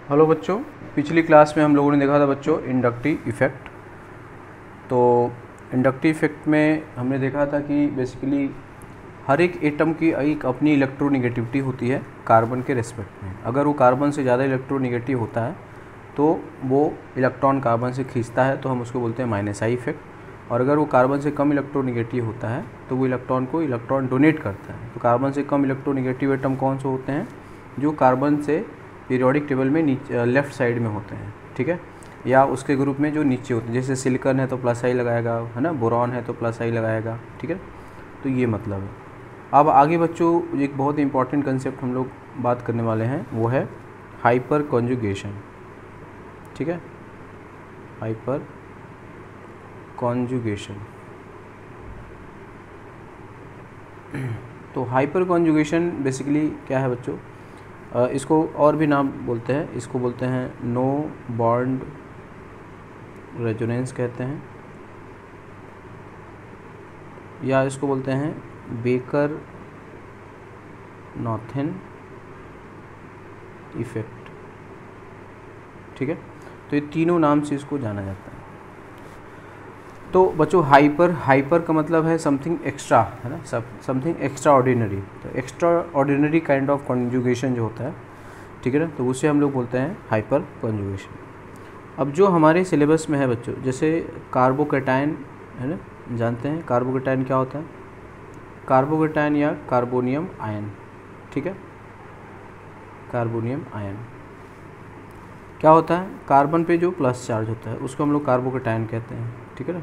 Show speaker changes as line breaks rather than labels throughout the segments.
Hello बच्चों, पिछली class में हम लोगों ने देखा था बच्चों इंडक्टिव इफ़ेक्ट। तो इंडक्टिव इफ़ेक्ट में हमने देखा था कि बेसिकली हर एक एटम की एक अपनी इलेक्ट्रोनेगेटिविटी होती है कार्बन के रेस्पेक्ट में। अगर वो कार्बन से ज़्यादा इलेक्ट्रोनेगेटिव होता है तो वो इलेक्ट्रॉन कार्बन से खींचता है, तो हम उसको बोलते हैं माइनस आई इफेक्ट। और अगर वो कार्बन से कम इलेक्ट्रोनेगेटिव होता है तो वो इलेक्ट्रॉन डोनेट करता है। तो कार्बन से कम इलेक्ट्रोनेगेटिव एटम कौन से होते हैं? जो कार्बन से पीरियोडिक टेबल में नीचे लेफ़्ट साइड में होते हैं, ठीक है, या उसके ग्रुप में जो नीचे होते हैं। जैसे सिलिकॉन है तो प्लस आई लगाएगा, है ना, बोरॉन है तो प्लस आई लगाएगा, ठीक है। तो ये मतलब है। अब आगे बच्चों एक बहुत इंपॉर्टेंट कंसेप्ट हम लोग बात करने वाले हैं, वो है हाइपर कॉन्जुगेशन, ठीक है, हाइपर कॉन्जुगेशन। तो हाइपर कॉन्जुगेशन बेसिकली क्या है बच्चों? इसको और भी नाम बोलते हैं, इसको बोलते हैं नो बॉन्ड रेजोनेंस कहते हैं, या इसको बोलते हैं बेकर नॉथन इफेक्ट, ठीक है। तो ये तीनों नाम से इसको जाना जाता है। तो बच्चों हाइपर का मतलब है समथिंग एक्स्ट्रा, है ना, समथिंग एक्स्ट्रा ऑर्डिनरी। तो extra ordinary kind of conjugation जो होता है, ठीक है ना, तो उसे हम लोग बोलते हैं हाइपर कॉन्जुगेशन। अब जो हमारे सिलेबस में है बच्चों, जैसे कार्बोकैटायन, है ना, जानते हैं कार्बोकैटायन क्या होता है? कार्बोकैटायन या कार्बोनियम आयन, ठीक है। कार्बोनियम आयन क्या होता है? कार्बन पे जो प्लस चार्ज होता है उसको हम लोग कार्बोकैटायन कहते हैं, ठीक है ना,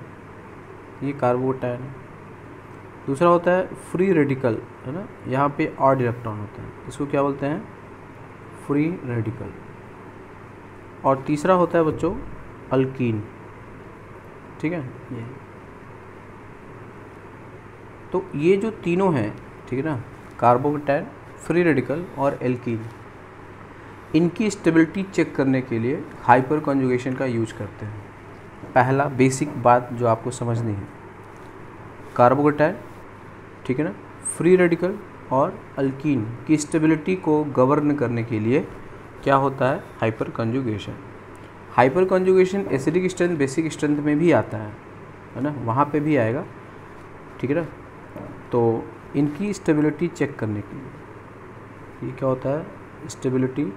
ये कार्बोकैटायन है। दूसरा होता है फ्री रेडिकल, है ना, यहाँ पे ऑड इलेक्ट्रॉन होता है, इसको क्या बोलते हैं? Free radical. और तीसरा होता है बच्चों अल्कीन, ठीक है। ये तो ये जो तीनों हैं, ठीक है ना, कार्बोकैटायन, फ्री रेडिकल और एल्कीन, इनकी स्टेबिलिटी चेक करने के लिए हाइपर कॉन्जुगेशन का यूज करते हैं। पहला बेसिक बात जो आपको समझनी है, कार्बोकैटायन, ठीक है ना, फ्री रेडिकल और अल्कीन की स्टेबिलिटी को गवर्न करने के लिए क्या होता है? Hyper conjugation. Hyper conjugation acidic strength basic strength में भी आता है ना, वहाँ पे भी आएगा, ठीक है ना। तो इनकी स्टेबिलिटी चेक करने के लिए ये क्या होता है? स्टेबिलिटी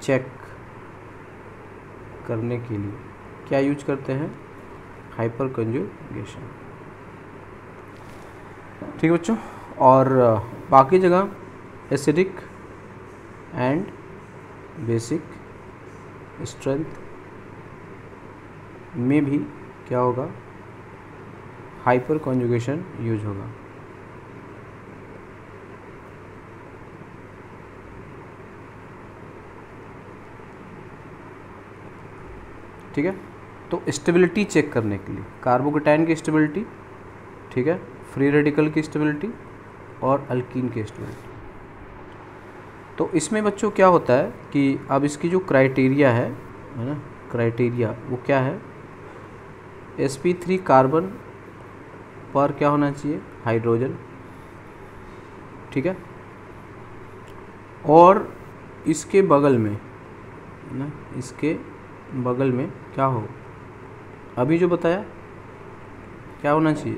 चेक करने के लिए क्या यूज करते हैं? हाइपर कॉन्जुगेशन, ठीक है बच्चों। और बाकी जगह एसिडिक एंड बेसिक स्ट्रेंथ में भी क्या होगा? हाइपर कॉन्जुगेशन यूज होगा, ठीक है। तो स्टेबिलिटी चेक करने के लिए कार्बोकैटायन की स्टेबिलिटी, ठीक है, फ्री रेडिकल की स्टेबिलिटी और अल्कीन की स्टेबिलिटी। तो इसमें बच्चों क्या होता है कि अब इसकी जो क्राइटेरिया है ना, क्राइटेरिया वो क्या है? sp3 कार्बन पर क्या होना चाहिए? हाइड्रोजन, ठीक है। और इसके बगल में ना, इसके बगल में क्या हो? अभी जो बताया क्या होना चाहिए?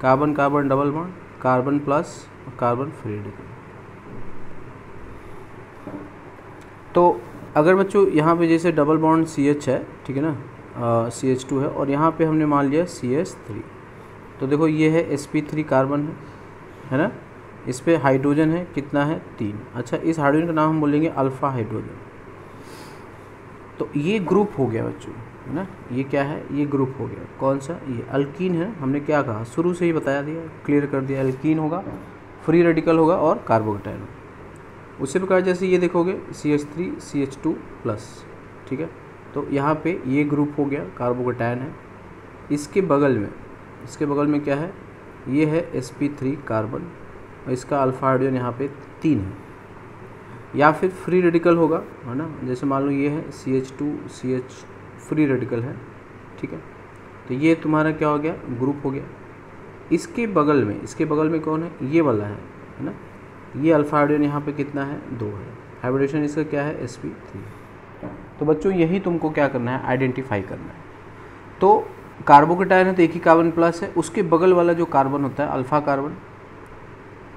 Carbon carbon double bond, carbon plus और कार्बन फ्री रेडिकल। तो अगर बच्चों यहाँ पे जैसे डबल बॉन्ड CH है, ठीक है ना, CH2 है, और यहाँ पे हमने मान लिया CH3, तो देखो ये है sp3 कार्बन है ना, इस पे हाइड्रोजन है, कितना है? 3। अच्छा, इस हाइड्रोजन का नाम हम बोलेंगे अल्फ़ा हाइड्रोजन। तो ये ग्रुप हो गया बच्चों, है ना, ये क्या है? ये ग्रुप हो गया। कौन सा? ये अल्कीन है। हमने क्या कहा? शुरू से ही बताया दिया, क्लियर कर दिया, अल्कीन होगा, फ्री रेडिकल होगा और कार्बोकैटायन होगा। उसी प्रकार जैसे ये देखोगे CH3 CH2 प्लस, ठीक है। तो यहाँ पे ये ग्रुप हो गया, कार्बोकैटायन है। इसके बगल में क्या है? ये है sp3 कार्बन और इसका अल्फ़ा हाइड्रोजन यहाँ पे 3 है। या फिर फ्री रेडिकल होगा, है ना, जैसे मान लो ये है CH2 CH फ्री रेडिकल है, ठीक है। तो ये तुम्हारा क्या हो गया? ग्रुप हो गया। इसके बगल में कौन है? ये वाला है ना, ये अल्फ़ा हाइड्रोजन यहाँ पे कितना है? 2 है। हाइब्रिडेशन इसका क्या है, sp3। तो बच्चों यही तुमको क्या करना है, आइडेंटिफाई करना है। तो कार्बोकेटायन है तो एक ही कार्बन प्लस है, उसके बगल वाला जो कार्बन होता है अल्फा कार्बन,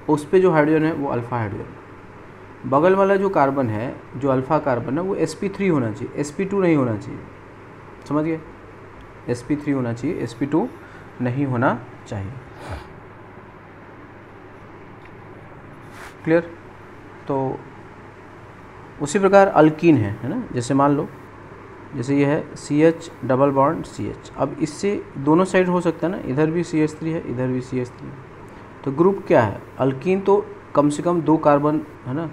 उस पे जो हाइड्रोजन है वो अल्फा हाइड्रोजन। बगल वाला जो कार्बन है, जो अल्फा कार्बन है, वो sp3 होना चाहिए, sp2 नहीं होना चाहिए। समझ गए, sp3 होना चाहिए, sp2 नहीं होना चाहिए। क्लियर। तो उसी प्रकार अल्कीन है ना, जैसे मान लो जैसे ये है CH डबल बॉन्ड CH। अब इससे दोनों साइड हो सकता है ना, इधर भी CH3 है, इधर भी CH3 है। तो ग्रुप क्या है, अल्कीन तो कम से कम 2 कार्बन है ना,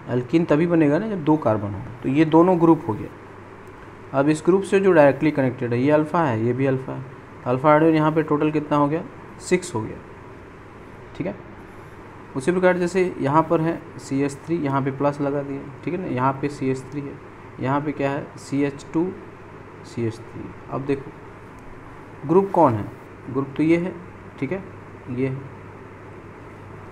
अल्कीन तभी बनेगा ना जब 2 कार्बन हो। तो ये दोनों ग्रुप हो गया। अब इस ग्रुप से जो डायरेक्टली कनेक्टेड है, ये अल्फ़ा है, ये भी अल्फ़ा है। तो अल्फ़ा हाइड्रोजन यहाँ पे टोटल कितना हो गया, 6 हो गया। ठीक है। उसी प्रकार जैसे यहाँ पर है CH3, यहाँ पे प्लस लगा दिए, ठीक है ना, यहाँ पे CH3 है, यहाँ पे क्या है CH2 CH3। अब देखो ग्रुप कौन है, ग्रुप तो ये है, ठीक है, ये है।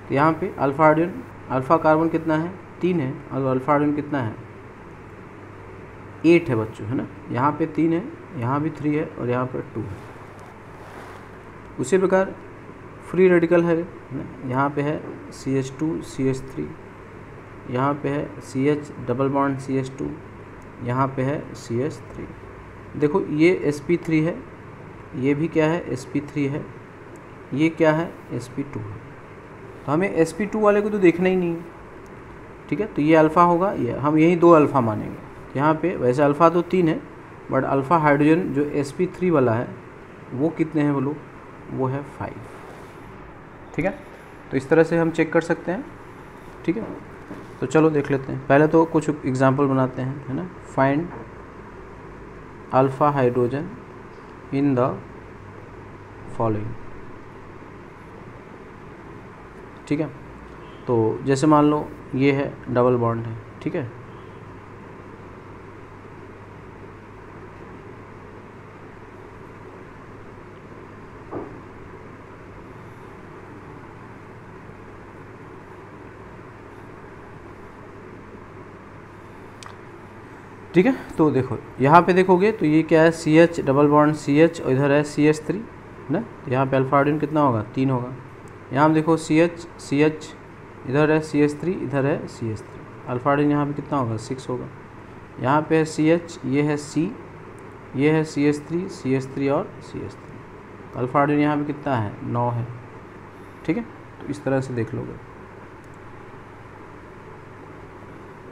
तो यहाँ पे अल्फा हाइड्रोजन, अल्फा कार्बन कितना है, 3 है, और अल्फा हाइड्रोजन कितना है, 8 है बच्चों, है ना। यहाँ पे 3 है, यहाँ भी 3 है, और यहाँ पर 2 है। उसी प्रकार फ्री रेडिकल है ना, यहाँ पे है CH2 CH3, यहाँ पे है CH डबल बॉन्ड CH2, यहाँ पे है CH3। देखो ये sp3 है, ये भी क्या है sp3 है, ये क्या है sp2 है। तो हमें sp2 वाले को तो देखना ही नहीं है, ठीक है। तो ये अल्फ़ा होगा, ये हम यही 2 अल्फ़ा मानेंगे। यहाँ पे वैसे अल्फ़ा तो 3 है, बट अल्फ़ा हाइड्रोजन जो sp3 वाला है वो कितने हैं बोलो, वो है 5। ठीक है। तो इस तरह से हम चेक कर सकते हैं, ठीक है। तो चलो देख लेते हैं, पहले तो कुछ एग्जांपल बनाते हैं, है ना। Find alpha hydrogen in the following. ठीक है। तो जैसे मान लो ये है डबल बॉन्ड है, ठीक है। ठीक है। तो देखो यहाँ पे देखोगे तो ये क्या है CH डबल बॉन्ड CH, और इधर है CH3 ना। यहाँ पे अल्फा हाइड्रोजन कितना होगा, 3 होगा। यहाँ हम देखो CH इधर है CH3, इधर है CH3, अल्फा हाइड्रोजन यहाँ पे कितना होगा, 6 होगा। यहाँ पे है CH, ये है C, ये है CH3 और CH3। अल्फा हाइड्रोजन यहाँ पे कितना है, 9 है। ठीक है। तो इस तरह से देख लोगे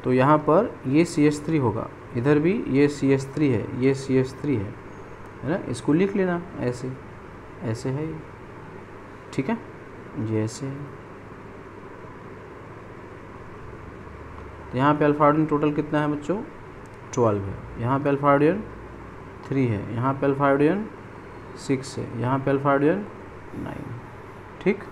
तो यहाँ पर ये CH3 होगा, इधर भी ये CH3 है, ये CH3 है ना। इसको लिख लेना ऐसे, ऐसे है ये, ठीक है, ये ऐसे है। तो यहाँ पे अल्फा हाइड्रोजन टोटल कितना है बच्चों, 12 है। यहाँ पे अल्फा हाइड्रोजन 3 है, यहाँ पे अल्फा हाइड्रोजन 6 है, यहाँ पे अल्फा हाइड्रोजन 9। ठीक।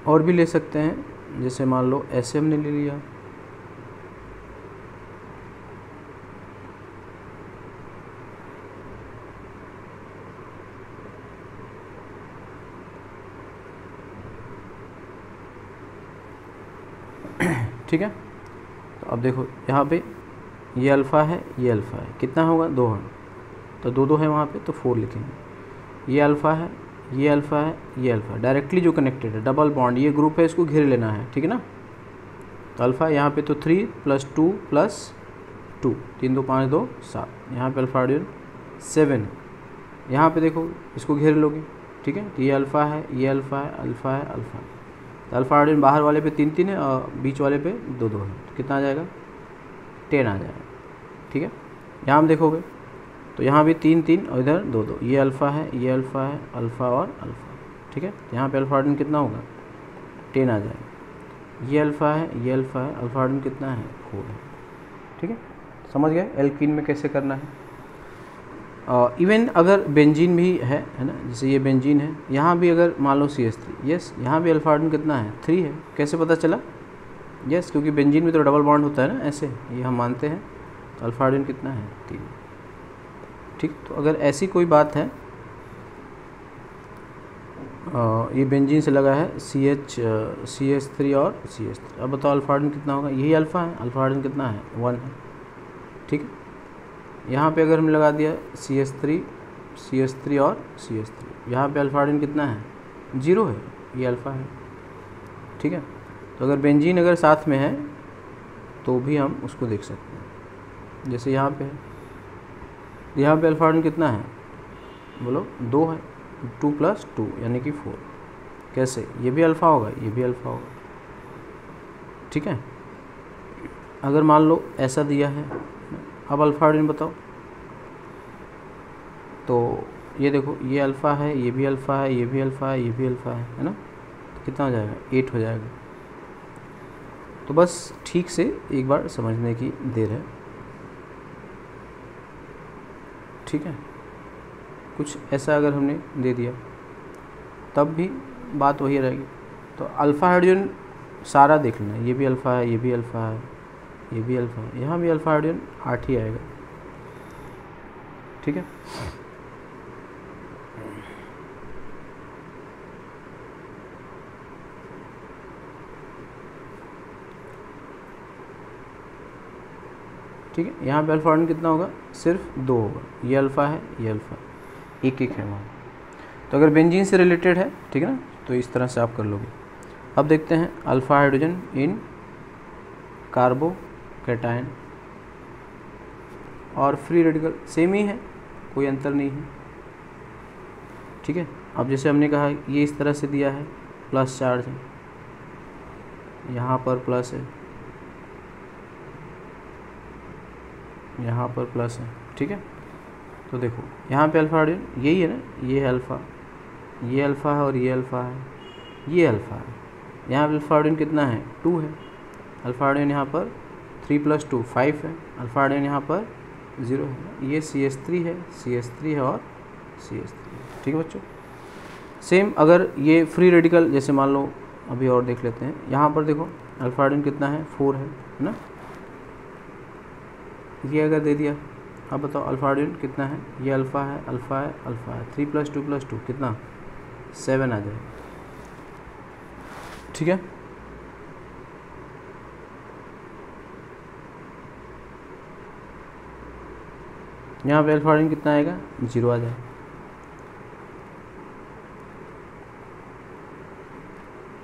और भी ले सकते हैं, जैसे मान लो ऐसे हमने ले लिया, ठीक है। तो अब देखो यहाँ पे ये अल्फ़ा है, ये अल्फ़ा है, कितना होगा, 2 है। तो 2 है वहाँ पे, तो 4 लिखेंगे। ये अल्फ़ा है, ये अल्फ़ा है, ये अल्फ़ा है, डायरेक्टली जो कनेक्टेड है, डबल बॉन्ड, ये ग्रुप है, इसको घेर लेना है, ठीक है ना। तो अल्फ़ा यहाँ पे तो 3 + 2 + 2, 3 2 5 2 7। यहाँ पे अल्फ़ा हाइड्रोजन 7 है। यहाँ पे देखो इसको घेर लोगे, ठीक है। तो ये अल्फ़ा है, ये अल्फ़ा है, अल्फ़ा है, अल्फ़ा है। तो अल्फ़ा हाइड्रोजन बाहर वाले पे 3 3 है, और बीच वाले पे 2 2 है। तो कितना आ जाएगा, 10 आ जाएगा। ठीक है। यहाँ हम देखोगे तो यहाँ भी 3 3 और इधर 2 2। ये अल्फ़ा है, ये अल्फ़ा है, अल्फ़ा और अल्फ़ा। ठीक है। तो यहाँ पे अल्फ़ा हाइड्रोजन कितना होगा, 10 आ जाएगा। ये अल्फ़ा है, ये अल्फ़ा है, अल्फ़ा हाइड्रोजन कितना है, 4 है। ठीक है। समझ गए एल्कीन में कैसे करना है। इवन अगर बेंजीन भी है ना, जैसे ये बेंजीन है, यहाँ भी अगर मान लो CH3, यस, यहाँ भी अल्फ़ा हाइड्रोजन कितना है, 3 है। कैसे पता चला, यस, क्योंकि बेंजीन में तो डबल बॉन्ड होता है ना, ऐसे ये हम मानते हैं। तो अल्फ़ा हाइड्रोजन कितना है, 3। ठीक। तो अगर ऐसी कोई बात है ये बेंजीन से लगा है CH3 और CH3। अब बताओ अल्फा हाइड्रोजन कितना होगा, यही अल्फ़ा है, अल्फा हाइड्रोजन कितना है 1 है, ठीक है। यहाँ पे अगर हमने लगा दिया CH3 और CH3, यहाँ पे अल्फा हाइड्रोजन कितना है 0 है, ये अल्फ़ा है, ठीक है। तो अगर बेंजीन अगर साथ में है तो भी हम उसको देख सकते हैं, जैसे यहाँ पे है, यहाँ पे अल्फा हाइड्रोजन कितना है बोलो 2 है, 2 + 2 यानी कि 4। कैसे, ये भी अल्फ़ा होगा, ये भी अल्फ़ा होगा, ठीक है। अगर मान लो ऐसा दिया है, अब अल्फा हाइड्रोजन बताओ, तो ये देखो ये अल्फ़ा है, ये भी अल्फ़ा है, ये भी अल्फ़ा है, ये भी अल्फ़ा है ना, तो कितना हो जाएगा 8 हो जाएगा। तो बस ठीक से एक बार समझने की देर है, ठीक है। कुछ ऐसा अगर हमने दे दिया तब भी बात वही रहेगी। तो अल्फ़ा हाइड्रोजन सारा देख लेना, ये भी अल्फ़ा है, ये भी अल्फ़ा है, ये भी अल्फ़ा है, यहाँ भी अल्फ़ा हाइड्रोजन 8 ही आएगा, ठीक है। ठीक है, यहाँ पे अल्फा हाइड्रोजन कितना होगा, सिर्फ 2 होगा, ये अल्फ़ा है, ये अल्फ़ा, एक है वहाँ। तो अगर बेंजीन से रिलेटेड है, ठीक है ना, तो इस तरह से आप कर लोगे। अब देखते हैं अल्फ़ा हाइड्रोजन इन कार्बो कैटायन और फ्री रेडिकल सेम ही है, कोई अंतर नहीं है, ठीक है। अब जैसे हमने कहा ये इस तरह से दिया है, प्लस चार्ज है, यहाँ पर प्लस है, यहाँ पर प्लस है, ठीक है। तो देखो यहाँ पे अल्फ़ा हाइड्रोजन यही है ना, ये है अल्फ़ा, ये अल्फ़ा है और ये अल्फ़ा है, ये अल्फ़ा है। यहाँ पे अल्फ़ा हाइड्रोजन कितना है 2 है, अल्फ़ा हाइड्रोजन यहाँ पर 3 + 2 5 है, अल्फ़ा हाइड्रोजन यहाँ पर 0 है, ये CH3 है, CH3 है और CH3, ठीक है बच्चों। सेम अगर ये फ्री रेडिकल जैसे मान लो, अभी और देख लेते हैं, यहाँ पर देखो अल्फ़ा हाइड्रोजन कितना है 4 है ना, ये अगर दे दिया, अब बताओ अल्फ़ा हाइड्रोजन कितना है, ये अल्फ़ा है, अल्फ़ा है, अल्फ़ा है, 3 + 2 + 2 कितना 7 आ जाएगा, ठीक है। यहाँ पे अल्फ़ा हाइड्रोजन कितना आएगा 0 आ जाएगा,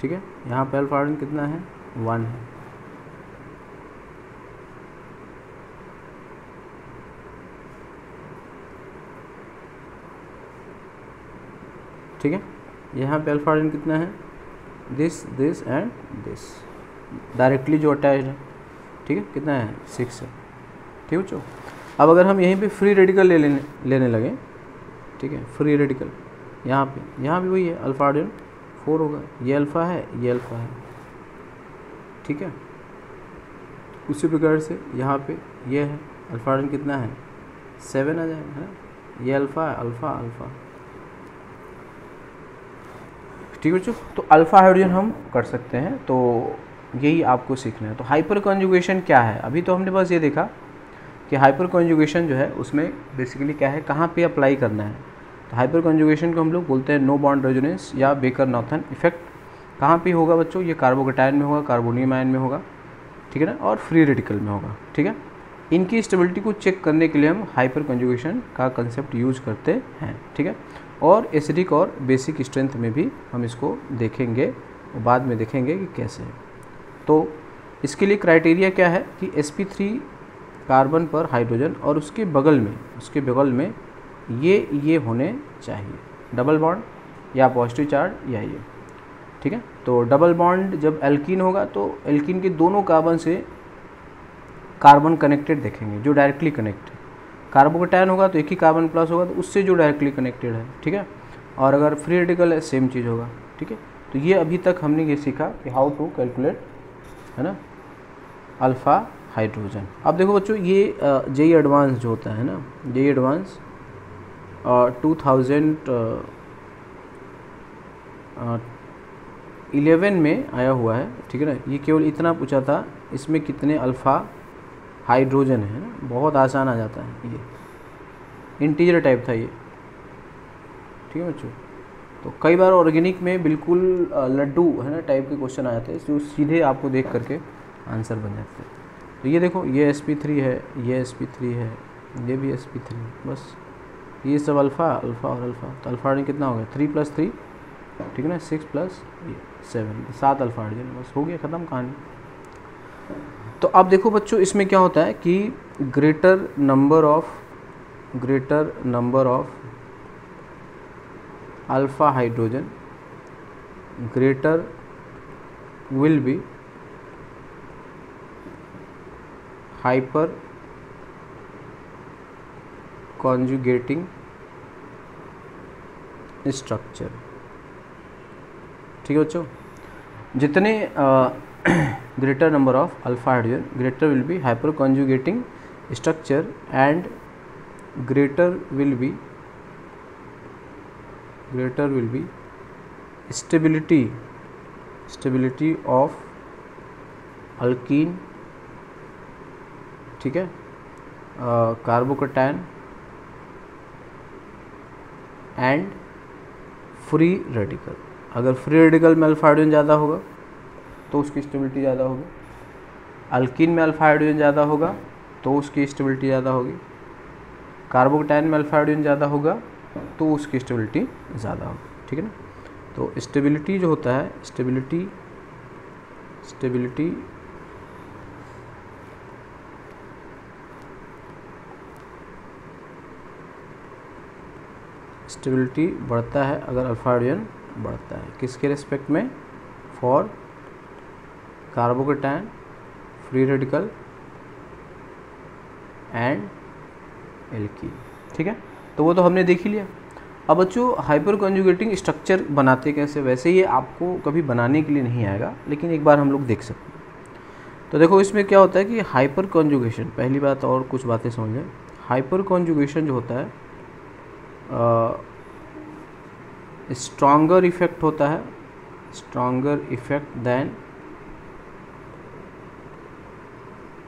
ठीक है। यहाँ पे अल्फ़ा हाइड्रोजन कितना है 1 है, ठीक है। यहाँ पे अल्फ़ा हाइड्रोजन कितना है, दिस एंड दिस डायरेक्टली जो अटैच्ड है, ठीक है, कितना है 6 है, ठीक है बच्चों। अब अगर हम यहीं पे फ्री रेडिकल लेने लगे, ठीक है, फ्री रेडिकल यहाँ भी वही है, अल्फ़ा हाइड्रोजन 4 होगा, ये अल्फ़ा है, ये अल्फ़ा है, ठीक है। उसी प्रकार से यहाँ पे ये है, अल्फ़ा हाइड्रोजन कितना है 7 आ जाएगा, है, ये अल्फ़ा है, अल्फ़ा अल्फ़ा, ठीक है बच्चों। तो अल्फ़ा हाइड्रोजन हम कर सकते हैं, तो यही आपको सीखना है। तो हाइपर कॉन्जुगेशन क्या है, अभी तो हमने बस ये देखा कि हाइपर कॉन्जुगेशन जो है उसमें बेसिकली क्या है, कहाँ पे अप्लाई करना है। तो हाइपर कॉन्जुगेशन को हम लोग बोलते हैं नो बॉन्ड रेजोनेंस या बेकर-नॉर्थन इफेक्ट। कहाँ पे होगा बच्चों, ये कार्बोकैटायन में होगा, कार्बोनियम आयन में होगा, ठीक है ना, और फ्री रेडिकल में होगा, ठीक है। इनकी स्टेबिलिटी को चेक करने के लिए हम हाइपर कॉन्जुगेशन का कंसेप्ट यूज करते हैं, ठीक है। और एसिडिक और बेसिक स्ट्रेंथ में भी हम इसको देखेंगे और बाद में देखेंगे कि कैसे है। तो इसके लिए क्राइटेरिया क्या है कि sp3 कार्बन पर हाइड्रोजन और उसके बगल में ये होने चाहिए, डबल बॉन्ड या पॉजिटिव चार्ज या ये, ठीक है। तो डबल बॉन्ड जब एल्कीन होगा तो एल्कीन के दोनों कार्बन से कार्बन कनेक्टेड देखेंगे, जो डायरेक्टली कनेक्ट है। कार्बोकैटायन होगा तो एक ही कार्बन प्लस होगा तो उससे जो डायरेक्टली कनेक्टेड है, ठीक है। और अगर फ्री रेडिकल है सेम चीज़ होगा, ठीक है। तो ये अभी तक हमने ये सीखा कि हाउ टू कैलकुलेट, है ना, अल्फ़ा हाइड्रोजन। अब देखो बच्चों ये जेई एडवांस जो होता है ना, जेई एडवांस 2011 में आया हुआ है, ठीक है ना। ये केवल इतना पूछा था इसमें कितने अल्फ़ा हाइड्रोजन है ना, बहुत आसान आ जाता है, ये इंटीजर टाइप था ये, ठीक है बच्चों। तो कई बार ऑर्गेनिक में बिल्कुल लड्डू है ना टाइप के क्वेश्चन आते हैं जो सीधे आपको देख करके आंसर बन जाते हैं। तो ये देखो, ये sp3 है, ये sp3 है, ये भी sp3, बस ये सब अल्फ़ा अल्फ़ा और अल्फ़ा। तो अल्फ़ा हाइड्रोजन कितना हो गया, 3 + 3, ठीक है ना, 6 + 7, 7 अल्फ़ा हाइड्रोजन, बस हो गया, ख़त्म कहानी। तो अब देखो बच्चों, इसमें क्या होता है कि greater number of alpha hydrogen greater will be hyper conjugating structure. ठीक है बच्चों, जितने greater number of alpha hydrogen greater will be hyper conjugating structure and greater will B stability of alkyne, ठीक है, कार्बोकैटायन एंड फ्री रेडिकल। अगर free radical में alpha hydrogen ज़्यादा होगा तो उसकी स्टेबिलिटी ज़्यादा होगी, अल्कीन में अल्फा हाइड्रोजन ज़्यादा होगा तो उसकी स्टेबिलिटी ज़्यादा होगी, कार्बोकैटायन में अल्फा हाइड्रोजन ज़्यादा होगा तो उसकी स्टेबिलिटी ज़्यादा होगी। ठीक है ना। तो स्टेबिलिटी जो होता है, स्टेबिलिटी बढ़ता है अगर अल्फा हाइड्रोजन बढ़ता है, किसके रिस्पेक्ट में, for carbocation, free radical and alkene. ठीक है, तो वो तो हमने देख ही लिया। अब बच्चों हाइपर कॉन्जुगेटिंग स्ट्रक्चर बनाते कैसे, वैसे ये आपको कभी बनाने के लिए नहीं आएगा, लेकिन एक बार हम लोग देख सकते हैं। तो देखो इसमें क्या होता है कि हाइपर कॉन्जुगेशन, पहली बात और कुछ बातें समझें। हाइपर कॉन्जुगेशन जो होता है स्ट्रॉन्गर इफेक्ट होता है, stronger effect than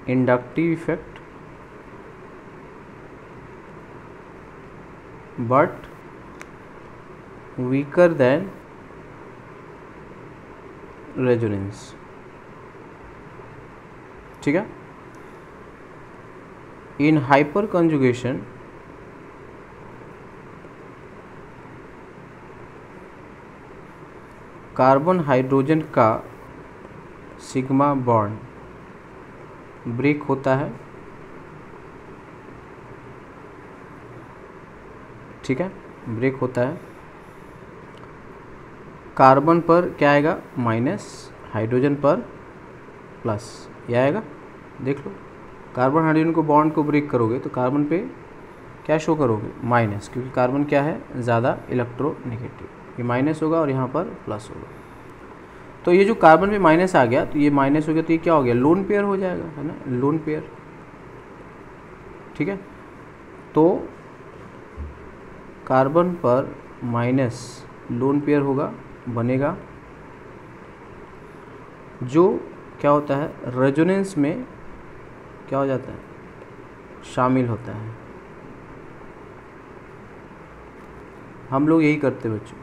inductive effect, but weaker than resonance. ठीक है, in hyperconjugation carbon hydrogen का सिग्मा बॉन्ड ब्रेक होता है। ठीक है, ब्रेक होता है। कार्बन पर क्या आएगा, माइनस, हाइड्रोजन पर प्लस, यह आएगा। देख लो, कार्बन हाइड्रोजन को बॉन्ड को ब्रेक करोगे तो कार्बन पे क्या शो करोगे, माइनस, क्योंकि कार्बन क्या है, ज़्यादा इलेक्ट्रोनेगेटिव, ये माइनस होगा और यहाँ पर प्लस होगा। तो ये जो कार्बन पे माइनस आ गया, तो ये माइनस हो गया, तो ये क्या हो गया, लोन पेयर हो जाएगा, है ना, लोन पेयर। ठीक है, तो कार्बन पर माइनस लोन पेयर होगा, बनेगा, जो क्या होता है, रेजोनेंस में क्या हो जाता है, शामिल होता है। हम लोग यही करते हैं बच्चों।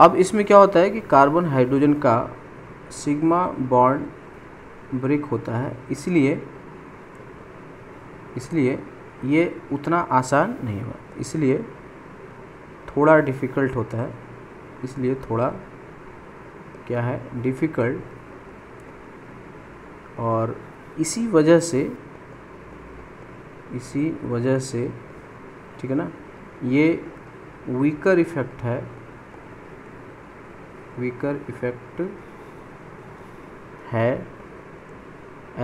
अब इसमें क्या होता है कि कार्बन हाइड्रोजन का सिग्मा बॉन्ड ब्रेक होता है, इसलिए ये उतना आसान नहीं हुआ, इसलिए थोड़ा डिफ़िकल्ट होता है, इसलिए थोड़ा क्या है, डिफ़िकल्ट, और इसी वजह से ठीक है ना, ये वीकर इफेक्ट है,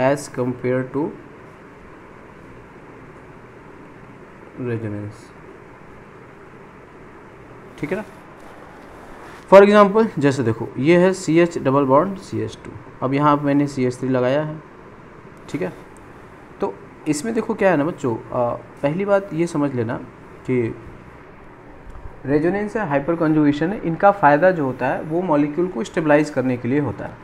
एज कंपेयर टू रेजोनेंस। ठीक है ना। फॉर एग्जांपल जैसे देखो, ये है CH डबल बॉन्ड CH2, अब यहाँ मैंने CH3 लगाया है। ठीक है, तो इसमें देखो क्या है ना बच्चों, पहली बात ये समझ लेना कि रेजोनेंस है, हाइपर कॉन्जुगेशन है, इनका फ़ायदा जो होता है वो मॉलिक्यूल को स्टेबलाइज करने के लिए होता है।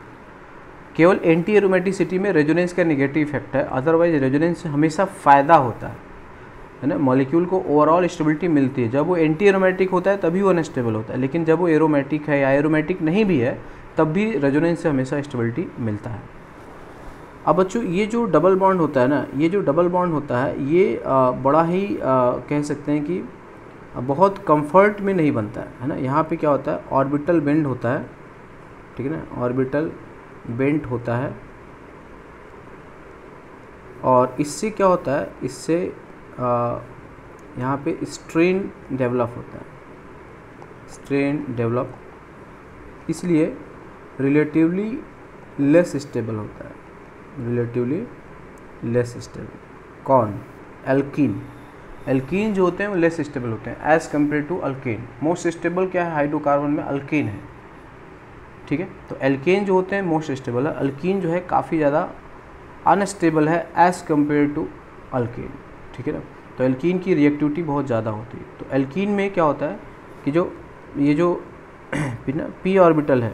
केवल एंटी एरोमेटिसिटी में रेजोनेंस का नेगेटिव इफेक्ट है, अदरवाइज रेजोनेंस से हमेशा फ़ायदा होता है। है ना, मॉलिक्यूल को ओवरऑल स्टेबिलिटी मिलती है। जब वो एंटी एरोमेटिक होता है तभी वो अनस्टेबल होता है, लेकिन जब वो एरोमेटिक है या एरोमेटिक नहीं भी है तब भी रेजोनेंस से हमेशा स्टेबिलिटी मिलता है। अब बच्चों ये जो डबल बॉन्ड होता है ना, ये जो डबल बॉन्ड होता है ये बड़ा ही कह सकते हैं कि बहुत कंफर्ट में नहीं बनता है ना। यहाँ पे क्या होता है, ऑर्बिटल बेंड होता है, ठीक है ना, ऑर्बिटल बेंड होता है, और इससे क्या होता है, इससे यहाँ पे स्ट्रेन डेवलप होता है, स्ट्रेन डेवलप, इसलिए रिलेटिवली लेस स्टेबल होता है, रिलेटिवली लेस स्टेबल। कौन? एल्कीन। एल्कीन जो होते हैं वो लेस स्टेबल होते हैं as compare to alkane. Most stable क्या है हाइड्रोकार्बन में? अल्केन है, ठीक है। तो एल्केन जो होते हैं मोस्ट स्टेबल है, अल्कीन जो है काफ़ी ज़्यादा अनस्टेबल है एज़ कम्पेयर टू अल्केन, ठीक है ना। तो एल्कीन की रिएक्टिविटी बहुत ज़्यादा होती है। तो एल्कीन में क्या होता है कि जो ये जो पी ऑर्बिटल है,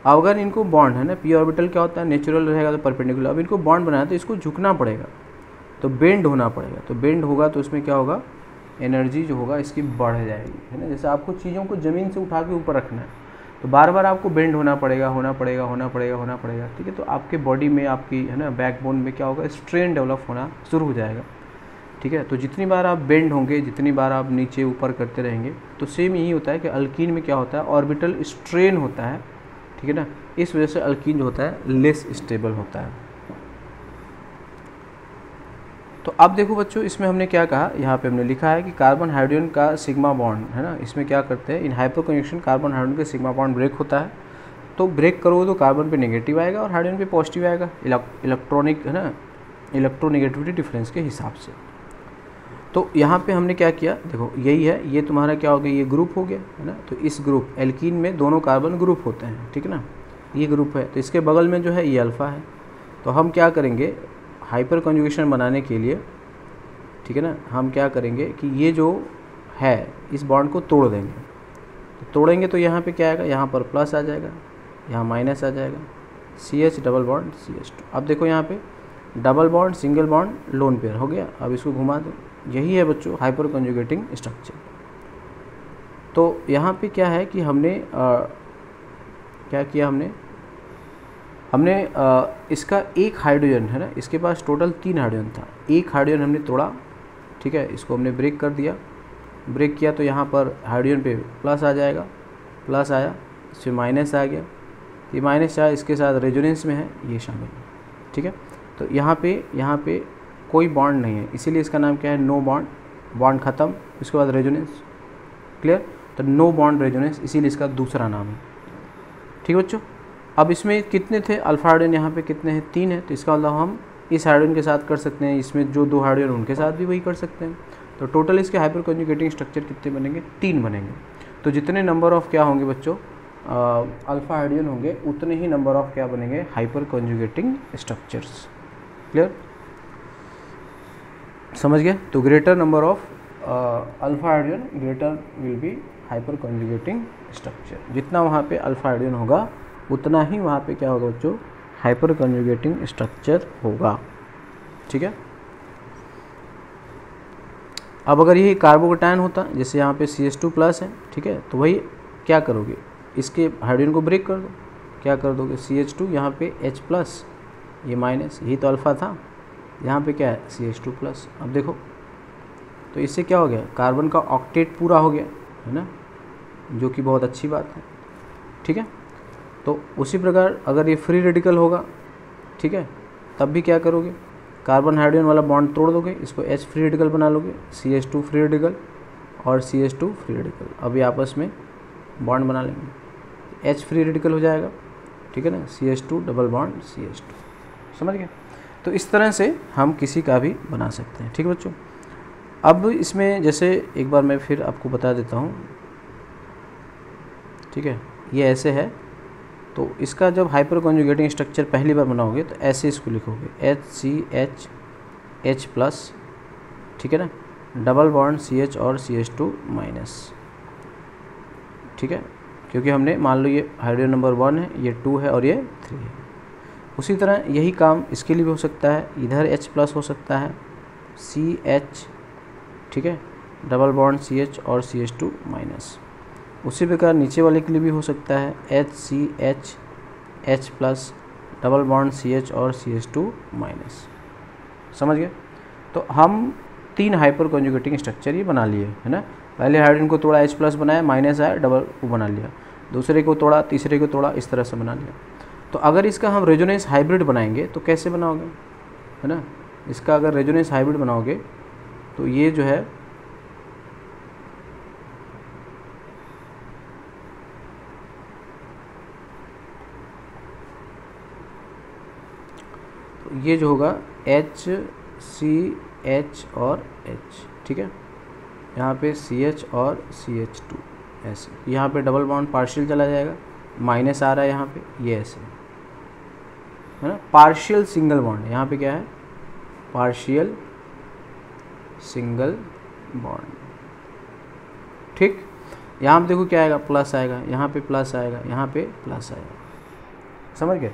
अगर इनको बॉन्ड है ना, पी ऑर्बिटल क्या होता है, नेचुरल रहेगा तो परपेंडिकुलर, अब इनको बॉन्ड बनाया तो इसको झुकना पड़ेगा, तो बेंड होना पड़ेगा। तो बेंड होगा तो इसमें क्या होगा, एनर्जी जो होगा इसकी बढ़ जाएगी, है ना। जैसे आपको चीज़ों को ज़मीन से उठा के ऊपर रखना है तो बार बार आपको बेंड होना पड़ेगा, होना पड़ेगा, होना पड़ेगा, होना पड़ेगा, ठीक है। तो आपके बॉडी में, आपकी है ना बैकबोन में क्या होगा, स्ट्रेन डेवलप होना शुरू हो जाएगा, ठीक है। तो जितनी बार आप बेंड होंगे, जितनी बार आप नीचे ऊपर करते रहेंगे, तो सेम यही होता है कि अल्कीन में क्या होता है, ऑर्बिटल स्ट्रेन होता है, ठीक है ना। इस वजह से अल्कीन जो होता है लेस स्टेबल होता है। तो अब देखो बच्चों, इसमें हमने क्या कहा, यहाँ पे हमने लिखा है कि कार्बन हाइड्रोजन का सिग्मा बॉन्ड है ना, इसमें क्या करते हैं, in hyper conjunction carbon hydrogen का सिग्मा बॉन्ड ब्रेक होता है। तो ब्रेक करोगे तो कार्बन पे नेगेटिव आएगा और हाइड्रोजन पे पॉजिटिव आएगा, इलेक्ट्रॉनिक है ना, इलेक्ट्रोनेगेटिविटी डिफरेंस के हिसाब से। तो यहाँ पे हमने क्या किया, देखो यही है, ये तुम्हारा क्या हो गया, ये ग्रुप हो गया, है ना। तो इस ग्रुप एल्कीन में दोनों कार्बन ग्रुप होते हैं, ठीक है ना, ये ग्रुप है। तो इसके बगल में जो है ये अल्फ़ा है। तो हम क्या करेंगे, हाइपर कंजुगेशन बनाने के लिए, ठीक है ना, हम क्या करेंगे कि ये जो है इस बॉन्ड को तोड़ देंगे। तो तोड़ेंगे तो यहाँ पे क्या आएगा, यहाँ पर प्लस आ जाएगा, यहाँ माइनस आ जाएगा, CH डबल बॉन्ड CH2। अब देखो यहाँ पे double bond, single bond, lone pair हो गया। अब इसको घुमा दो, यही है बच्चों हाइपर कंजुगेटिंग स्ट्रक्चर। तो यहाँ पे क्या है कि हमने क्या किया, हमने इसका एक हाइड्रोजन है ना, इसके पास टोटल 3 हाइड्रोजन था, एक हाइड्रोजन हमने तोड़ा, ठीक है, इसको हमने ब्रेक कर दिया। ब्रेक किया तो यहाँ पर हाइड्रोजन पे प्लस आ जाएगा, प्लस आया, इसमें माइनस आ गया, ये माइनस आया, इसके साथ रेजोनेंस में है, ये शामिल है, ठीक है। तो यहाँ पे कोई बॉन्ड नहीं है, इसीलिए इसका नाम क्या है, नो बॉन्ड, बॉन्ड ख़त्म, उसके बाद रेजोनेंस, क्लियर। तो नो बॉन्ड रेजोनेंस, इसीलिए इसका दूसरा नाम है, ठीक है बच्चों। अब इसमें कितने थे अल्फा हाइड्रोजन, यहाँ पे कितने हैं, 3 है। तो इसका मतलब हम इस हाइड्रोजन के साथ कर सकते हैं, इसमें जो 2 हाइड्रोजन उनके साथ भी वही कर सकते हैं। तो टोटल इसके हाइपर कंजुगेटिंग स्ट्रक्चर कितने बनेंगे, 3 बनेंगे। तो जितने नंबर ऑफ क्या होंगे बच्चों, अल्फा हाइड्रोजन होंगे, उतने ही नंबर ऑफ क्या बनेंगे, हाइपर कंजुगेटिंग स्ट्रक्चर्स, क्लियर, समझ गए। तो greater number of alpha hydrogen greater will be hyper conjugating structure. जितना वहाँ पे अल्फा हाइड्रोजन होगा उतना ही वहाँ पे क्या होगा बच्चों, हाइपर कंजुगेटिंग स्ट्रक्चर होगा, ठीक है। अब अगर ये कार्बोकेटायन होता, जैसे यहाँ पे CH2 प्लस है, ठीक है, तो वही क्या करोगे, इसके हाइड्रोजन को ब्रेक कर दो, क्या कर दोगे, CH2 यहाँ पे H प्लस, ये माइनस, यही तो अल्फ़ा था, यहाँ पे क्या है CH2 प्लस। अब देखो तो इससे क्या हो गया, कार्बन का ऑक्टेट पूरा हो गया, है ना, जो कि बहुत अच्छी बात है, ठीक है। तो उसी प्रकार अगर ये फ्री रेडिकल होगा, ठीक है, तब भी क्या करोगे, कार्बन हाइड्रोजन वाला बॉन्ड तोड़ दोगे, इसको H फ्री रेडिकल बना लोगे, CH2 फ्री रेडिकल और CH2 फ्री रेडिकल, अभी आपस में बॉन्ड बना लेंगे, H फ्री रेडिकल हो जाएगा, ठीक है ना, CH2 डबल बॉन्ड CH2, समझ गए। तो इस तरह से हम किसी का भी बना सकते हैं, ठीक है बच्चों। अब इसमें जैसे एक बार मैं फिर आपको बता देता हूँ, ठीक है, ये ऐसे है। तो इसका जब हाइपर कंजुगेटिंग स्ट्रक्चर पहली बार बनाओगे तो ऐसे इसको लिखोगे HCH H प्लस, ठीक है ना, डबल बॉन्ड CH और CH2 माइनस, ठीक है, क्योंकि हमने मान लो ये हाइड्रोजन नंबर 1 है, ये 2 है और ये 3 है। उसी तरह यही काम इसके लिए भी हो सकता है, इधर H प्लस हो सकता है, CH, ठीक है, डबल बॉन्ड CH और CH2 माइनस। उसी प्रकार नीचे वाले के लिए भी हो सकता है HCH H plus double bond CH और CH2 माइनस। समझ गए? तो हम 3 हाइपर कॉन्जुगेटिंग स्ट्रक्चर ये बना लिए, है ना। पहले हाइड्रोजन को तोड़ा, H प्लस बनाया, माइनस आया, डबल वो बना लिया, दूसरे को तोड़ा, तीसरे को तोड़ा, इस तरह से बना लिया। तो अगर इसका हम रेजोनेंस हाइब्रिड बनाएंगे तो कैसे बनाओगे, है ना। इसका अगर रेजोनेंस हाइब्रिड बनाओगे तो ये जो है तो ये जो होगा HCH और H, ठीक है, यहाँ पे CH और CH2 ऐसे, यहाँ पे डबल बॉन्ड पार्शियल चला जाएगा, माइनस आ रहा है यहाँ पे, ये ऐसे, है ना। पार्शियल सिंगल बॉन्ड, यहाँ पे क्या है, पार्शियल सिंगल बॉन्ड, ठीक। यहाँ पे देखो क्या आएगा, प्लस आएगा, यहाँ पे प्लस आएगा, यहाँ पे प्लस आएगा, समझ गए,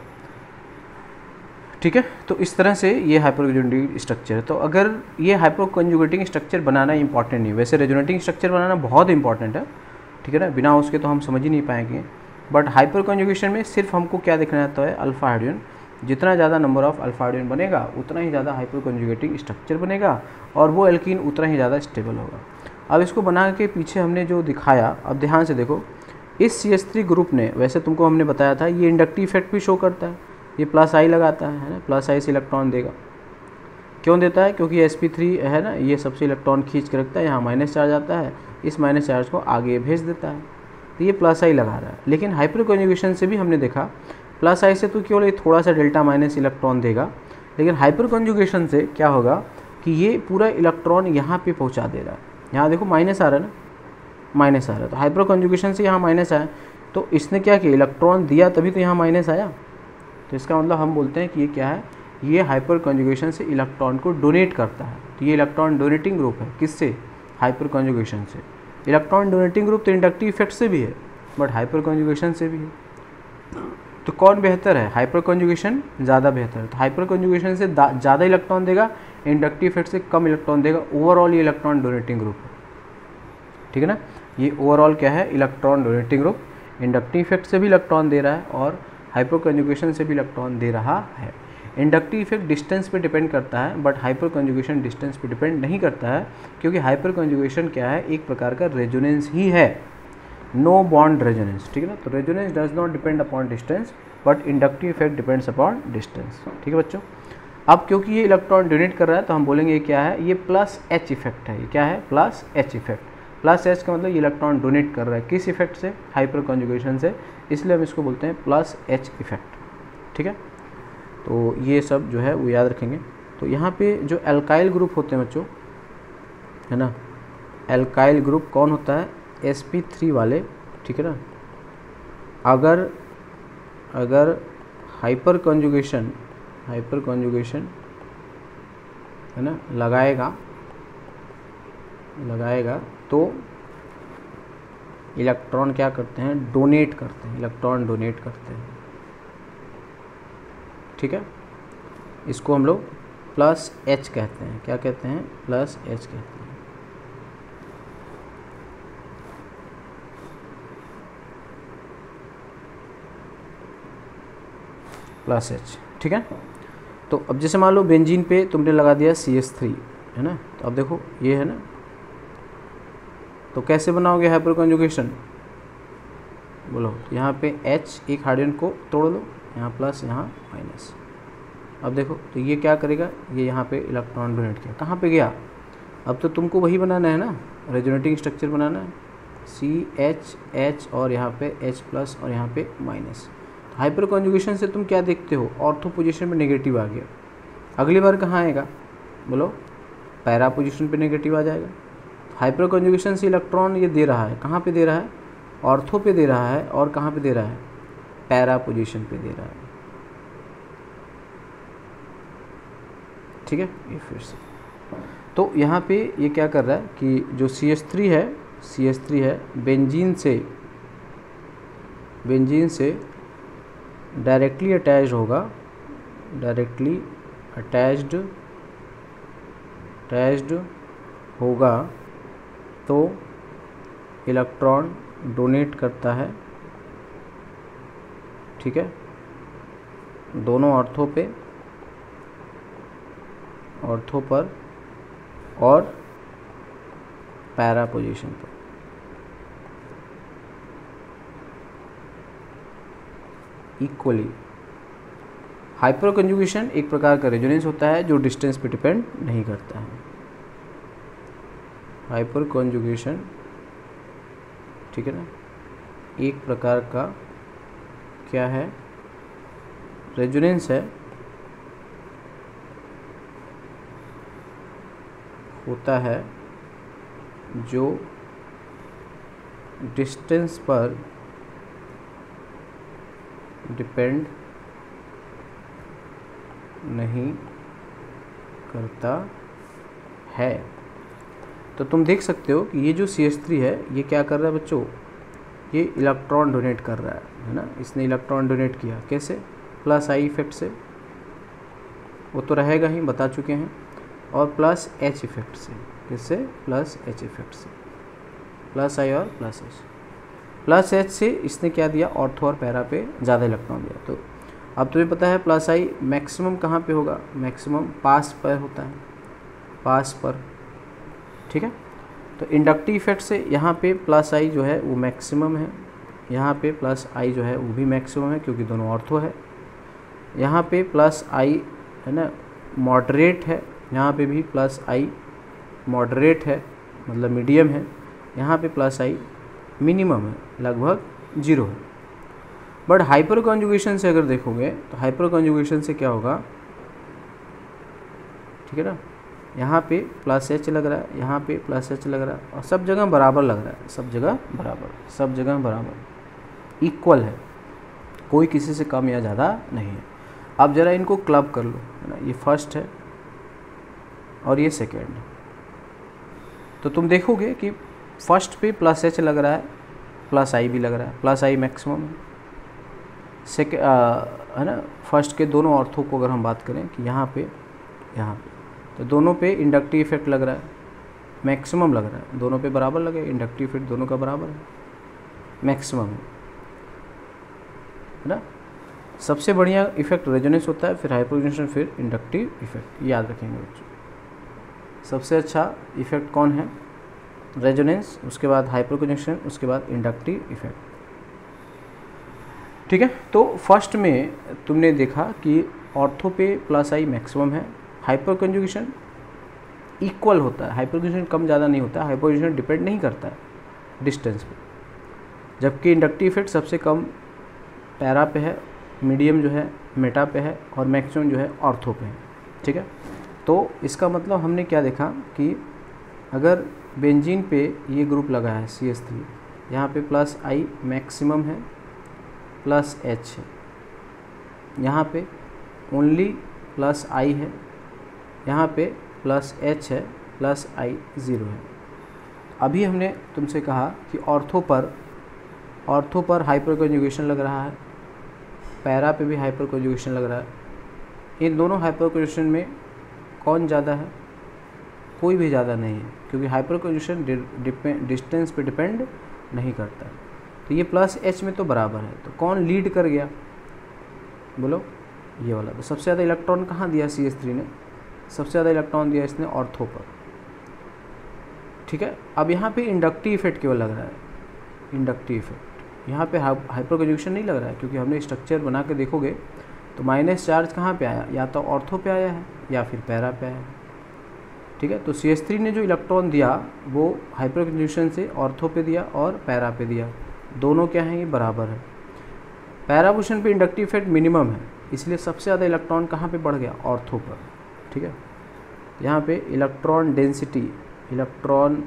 ठीक है। तो इस तरह से ये हाइपर कॉन्जुगेटिंग स्ट्रक्चर है। तो अगर ये हाइपर कॉन्जुगेटिंग स्ट्रक्चर बनाना इंपॉर्टेंट नहीं, वैसे रेजोनेटिंग स्ट्रक्चर बनाना बहुत इंपॉर्टेंट है, ठीक है ना, बिना उसके तो हम समझ ही नहीं पाएंगे। बट हाइपर कॉन्जुगेशन में सिर्फ हमको क्या देखना रहता है, अल्फा हाइड्रोजन, जितना ज़्यादा नंबर ऑफ अल्फा हाइड्रोजन बनेगा उतना ही ज़्यादा हाइपर कॉन्जुगेटिंग स्ट्रक्चर बनेगा और वो एल्कीन उतना ही ज़्यादा स्टेबल होगा। अब इसको बना के पीछे हमने जो दिखाया, अब ध्यान से देखो, इस CH3 ग्रुप ने, वैसे तुमको हमने बताया था ये इंडक्टिव इफेक्ट भी शो करता है, ये प्लस आई लगाता है ना, प्लस आई से इलेक्ट्रॉन देगा। क्यों देता है, क्योंकि sp3 है ना, ये सबसे इलेक्ट्रॉन खींच के रखता है, यहाँ माइनस चार्ज आता है, इस माइनस चार्ज को आगे भेज देता है, तो ये प्लस आई लगा रहा है। लेकिन हाइपर कॉन्जुगेशन से भी हमने देखा प्लस आई से तो केवल ये थोड़ा सा डेल्टा माइनस इलेक्ट्रॉन देगा, लेकिन हाइपर कॉन्जुगेशन से क्या होगा कि ये पूरा इलेक्ट्रॉन यहाँ पे पहुँचा दे रहा है। यहाँ देखो माइनस आ रहा है ना, माइनस आ रहा है, तो हाइपर कॉन्जुगेशन से यहाँ माइनस आया, तो इसने क्या किया, इलेक्ट्रॉन दिया तभी तो यहाँ माइनस आया। तो इसका मतलब हम बोलते हैं कि ये क्या है, ये हाइपर कॉन्जुगेशन से इलेक्ट्रॉन को डोनेट करता है। तो ये इलेक्ट्रॉन डोनेटिंग ग्रुप है, किससे, हाइपर कॉन्जुगेशन से। इलेक्ट्रॉन डोनेटिंग ग्रुप तो इंडक्टिव इफेक्ट से भी है, बट हाइपर कॉन्जुगेशन से भी है। तो कौन बेहतर है, हाइपर कॉन्जुगेशन ज़्यादा बेहतर है। तो हाइपर कॉन्जुगेशन से ज़्यादा इलेक्ट्रॉन देगा, इंडक्टिव इफेक्ट से कम इलेक्ट्रॉन देगा। ओवरऑल ये इलेक्ट्रॉन डोनेटिंग ग्रुप है, ठीक है ना। ये ओवरऑल क्या है, electron donating group, inductive effect से भी इलेक्ट्रॉन दे रहा है और हाइपर कॉन्जुगेशन से भी इलेक्ट्रॉन दे रहा है। इंडक्टिव इफेक्ट डिस्टेंस पे डिपेंड करता है, बट हाइपर कॉन्जुगेशन डिस्टेंस पे डिपेंड नहीं करता है, क्योंकि हाइपर कॉन्जुगेशन क्या है, एक प्रकार का रेजोनेंस ही है, नो बॉन्ड रेजोनेंस, ठीक है ना। तो resonance does not depend upon distance, but inductive effect depends upon distance, ठीक है बच्चों। अब क्योंकि ये इलेक्ट्रॉन डोनेट कर रहा है तो हम बोलेंगे ये क्या है, ये प्लस H इफेक्ट है। ये क्या है, plus H effect. Plus H का मतलब ये इलेक्ट्रॉन डोनेट कर रहा है, किस इफेक्ट से, हाइपर कॉन्जुगेशन से, इसलिए हम इसको बोलते हैं प्लस H इफेक्ट, ठीक है। तो ये सब जो है वो याद रखेंगे। तो यहाँ पे जो एल्काइल ग्रुप होते हैं बच्चों, है ना, एल्काइल ग्रुप कौन होता है, sp3 वाले, ठीक है ना। अगर हाइपर कॉन्जुगेशन है ना लगाएगा तो इलेक्ट्रॉन क्या करते हैं, डोनेट करते हैं, इलेक्ट्रॉन डोनेट करते हैं, ठीक है। इसको हम लोग प्लस H कहते हैं, क्या कहते हैं, प्लस H कहते हैं। प्लस H, ठीक है। तो अब जैसे मान लो बेंजीन पे तुमने लगा दिया CH3, है ना, तो अब देखो ये है ना, तो कैसे बनाओगे हाइपर कॉन्जुगेशन, बोलो, यहाँ पे H, एक हाइड्रोजन को तोड़ लो, यहाँ प्लस यहाँ माइनस। अब देखो तो ये क्या करेगा, ये यहाँ पे इलेक्ट्रॉन डोनेट किया, कहाँ पे गया, अब तो तुमको वही बनाना है ना, रेजोनेटिंग स्ट्रक्चर बनाना है, CH H और यहाँ पे H प्लस और यहाँ पे माइनस। हाइपर कॉन्जुगेशन से तुम क्या देखते हो, ऑर्थो पोजीशन में नेगेटिव आ गया, अगली बार कहाँ आएगा, बोलो, पैरा पोजीशन पे नेगेटिव आ जाएगा। हाइपर कॉन्जुगेशन से इलेक्ट्रॉन ये दे रहा है, कहाँ पे दे रहा है, ऑर्थो पे दे रहा है, और कहाँ पे दे रहा है, पैरा पोजीशन पे दे रहा है, ठीक है। ये फिर से तो यहाँ पे ये क्या कर रहा है कि जो CH3 है बेंजीन से डायरेक्टली अटैच्ड होगा, डायरेक्टली अटैच्ड होगा तो इलेक्ट्रॉन डोनेट करता है, ठीक है, दोनों ऑर्थो पर और पैरा पोजीशन पर। इक्वली हाइपर कंजुगेशन एक प्रकार का रेजोनेंस होता है जो डिस्टेंस पे डिपेंड नहीं करता है। हाइपर कंजुगेशन, ठीक है ना, एक प्रकार का क्या है, रेजोनेंस है, होता है जो डिस्टेंस पर डिपेंड नहीं करता है। तो तुम देख सकते हो कि ये जो CH3 है ये क्या कर रहा है बच्चों, ये इलेक्ट्रॉन डोनेट कर रहा है ना, इसने इलेक्ट्रॉन डोनेट किया कैसे, प्लस आई इफेक्ट से, वो तो रहेगा ही, बता चुके हैं, और प्लस H इफेक्ट से, किससे, प्लस H इफेक्ट से, प्लस आई और प्लस H, प्लस H से इसने क्या दिया, ऑर्थो और पैरा पे ज़्यादा इलेक्ट्रॉन दिया। तो अब तुम्हें पता है प्लस आई मैक्सिमम कहाँ पे होगा, मैक्सिमम पास पर होता है, पास पर, ठीक है। तो इंडक्टिव इफेक्ट से यहाँ पे प्लस आई जो है वो मैक्सिमम है, यहाँ पे प्लस आई जो है वो भी मैक्सिमम है क्योंकि दोनों ऑर्थो है। यहाँ पे प्लस आई है ना मॉडरेट है, यहाँ पे भी प्लस आई मॉडरेट है मतलब मीडियम है, यहाँ पे प्लस आई मिनिमम है, लगभग 0 है। बट हाइपर कॉन्जुगेशन से अगर देखोगे तो हाइपर कॉन्जुगेशन से क्या होगा, ठीक है ना, यहाँ पे प्लस H लग रहा है, यहाँ पे प्लस H लग रहा है और सब जगह बराबर लग रहा है, सब जगह बराबर, सब जगह बराबर, इक्वल है, कोई किसी से कम या ज़्यादा नहीं है। अब ज़रा इनको क्लब कर लो, है ना, ये फर्स्ट है और ये सेकेंड है। तो तुम देखोगे कि फर्स्ट पे प्लस H लग रहा है, प्लस आई भी लग रहा है, प्लस आई मैक्सिमम है। है ना, फर्स्ट के दोनों ऑर्थो को अगर हम बात करें कि यहाँ पे तो दोनों पे इंडक्टिव इफेक्ट लग रहा है, मैक्सिमम लग रहा है, दोनों पे बराबर लगे, इंडक्टिव इफेक्ट दोनों का बराबर है, मैक्सिमम है ना। सबसे बढ़िया इफेक्ट रेजोनेंस होता है, फिर हाइपरकंजुगेशन, फिर इंडक्टिव इफेक्ट, याद रखेंगे बच्चों। सबसे अच्छा इफेक्ट कौन है, रेजोनेंस, उसके बाद हाइपरकंजुगेशन, उसके बाद इंडक्टिव इफेक्ट, ठीक है। तो फर्स्ट में तुमने देखा कि ऑर्थो पे प्लस आई मैक्सिमम है, हाइपर कंजुगेशन इक्वल होता है, हाइपर कंजुगेशन कम ज़्यादा नहीं होता है, हाइपर कंजुगेशन डिपेंड नहीं करता है डिस्टेंस पे, जबकि इंडक्टिव इफेक्ट सबसे कम पैरा पे है, मीडियम जो है मेटा पे है और मैक्सिमम जो है ऑर्थो पे है, ठीक है। तो इसका मतलब हमने क्या देखा कि अगर बेंजीन पे ये ग्रुप लगा है CH3, यहाँ पे प्लस आई मैक्सिमम है, प्लस H है, यहाँ पे ओनली प्लस आई है, यहाँ पे प्लस H है, प्लस आई 0 है। अभी हमने तुमसे कहा कि ऑर्थो पर हाइपर कंजुगेशन लग रहा है, पैरा पे भी हाइपर कंजुगेशन लग रहा है। इन दोनों हाइपर कंजुगेशन में कौन ज़्यादा है, कोई भी ज़्यादा नहीं है, क्योंकि हाइपर कंजुगेशन डिस्टेंस पे डिपेंड नहीं करता है। तो ये प्लस H में तो बराबर है, तो कौन लीड कर गया, बोलो, ये वाला। तो सबसे ज़्यादा इलेक्ट्रॉन कहाँ दिया CH3 ने, सबसे ज़्यादा इलेक्ट्रॉन दिया इसने ऑर्थो पर, ठीक है। अब यहाँ पे इंडक्टिव इफेक्ट केवल लग रहा है, इंडक्टिव इफेक्ट, यहाँ पे हाइपर कंजुगेशन नहीं लग रहा है, क्योंकि हमने स्ट्रक्चर बना के देखोगे तो माइनस चार्ज कहाँ पे आया, या तो ऑर्थो पे आया है या फिर पैरा पे आया है, ठीक है। तो CH3 ने जो इलेक्ट्रॉन दिया वो हाइपर कंजुगेशन से ऑर्थो पे दिया और पैरा पे दिया, दोनों क्या हैं, ये बराबर है। पैरा पोजीशन पे इंडक्टिव इफेक्ट मिनिमम है, इसलिए सबसे ज़्यादा इलेक्ट्रॉन कहाँ पे बढ़ गया, ऑर्थो पर, ठीक है। यहाँ पे इलेक्ट्रॉन डेंसिटी, इलेक्ट्रॉन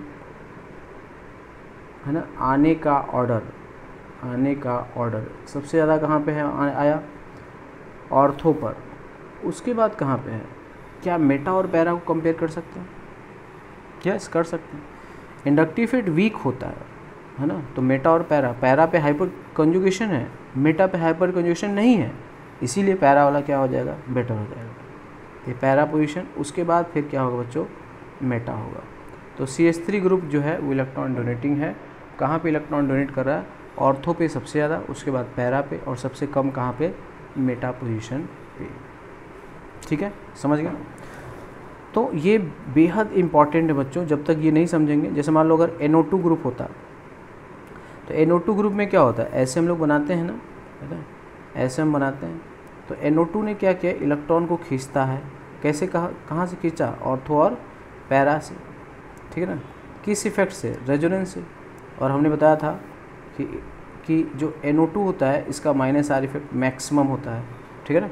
है ना, आने का ऑर्डर सबसे ज़्यादा कहाँ पे है, आया ऑर्थो पर। उसके बाद कहाँ पे है, क्या मेटा और पैरा को कंपेयर कर सकते हैं, यस कर सकते हैं। इंडक्टिव इफेक्ट वीक होता है ना, तो मेटा और पैरा पे हाइपर कंजुगेशन है, मेटा पे हाइपर कंजुगेशन नहीं है, इसीलिए पैरा वाला क्या हो जाएगा, बेटर हो जाएगा, ये पैरा पोजीशन। उसके बाद फिर क्या होगा बच्चों, मेटा होगा। तो CH3 ग्रुप जो है वो इलेक्ट्रॉन डोनेटिंग है। कहाँ पे इलेक्ट्रॉन डोनेट कर रहा है? ऑर्थो पे सबसे ज़्यादा, उसके बाद पैरा पे, और सबसे कम कहाँ पे? मेटा पोजीशन पे। ठीक है, समझ गए? तो ये बेहद इम्पॉर्टेंट है बच्चों। जब तक ये नहीं समझेंगे, जैसे मान लो अगर NO2 ग्रुप होता तो NO2 ग्रुप में क्या होता है? ऐसे हम लोग बनाते हैं ना, है ना, ऐसे हम बनाते हैं। तो NO2 ने क्या किया? इलेक्ट्रॉन को खींचता है। कैसे? कहाँ से खींचा? ऑर्थो और पैरा से। ठीक है ना? किस इफेक्ट से? रेजोनेंस से। और हमने बताया था कि जो NO2 होता है इसका -R इफेक्ट मैक्सिमम होता है। ठीक है ना?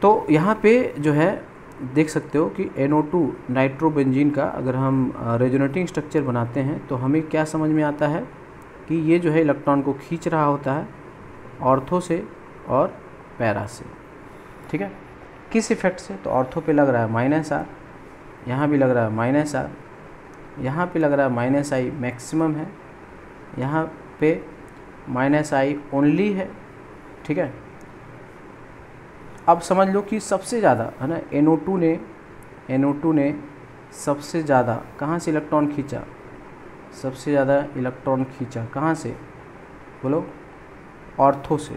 तो यहाँ पे जो है देख सकते हो कि NO2 नाइट्रोबेंजीन का अगर हम रेजोनेटिंग स्ट्रक्चर बनाते हैं तो हमें क्या समझ में आता है कि ये जो है इलेक्ट्रॉन को खींच रहा होता है ऑर्थो से और पैरा से। ठीक है? किस इफेक्ट से? तो ऑर्थो पे लग रहा है -R, यहाँ भी लग रहा है -R, यहाँ पे लग रहा है -I मैक्सिमम है, यहाँ पे -I ओनली है। ठीक है? अब समझ लो कि सबसे ज़्यादा है ना NO2 ने सबसे ज़्यादा कहाँ से इलेक्ट्रॉन खींचा? सबसे ज़्यादा इलेक्ट्रॉन खींचा कहाँ से? बोलो। ऑर्थो से,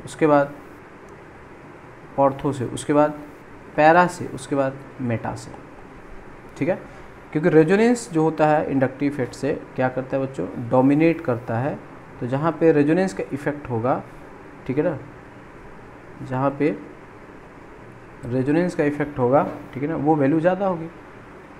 उसके बाद ऑर्थो से, उसके बाद पैरा से, उसके बाद मेटा से। ठीक है? क्योंकि रेजोनेंस जो होता है इंडक्टिव इफेक्ट से क्या करता है बच्चों? डोमिनेट करता है। तो जहाँ पे रेजोनेंस का इफेक्ट होगा, ठीक है ना, जहाँ पे रेजोनेंस का इफेक्ट होगा, ठीक है ना, वो वैल्यू ज़्यादा होगी।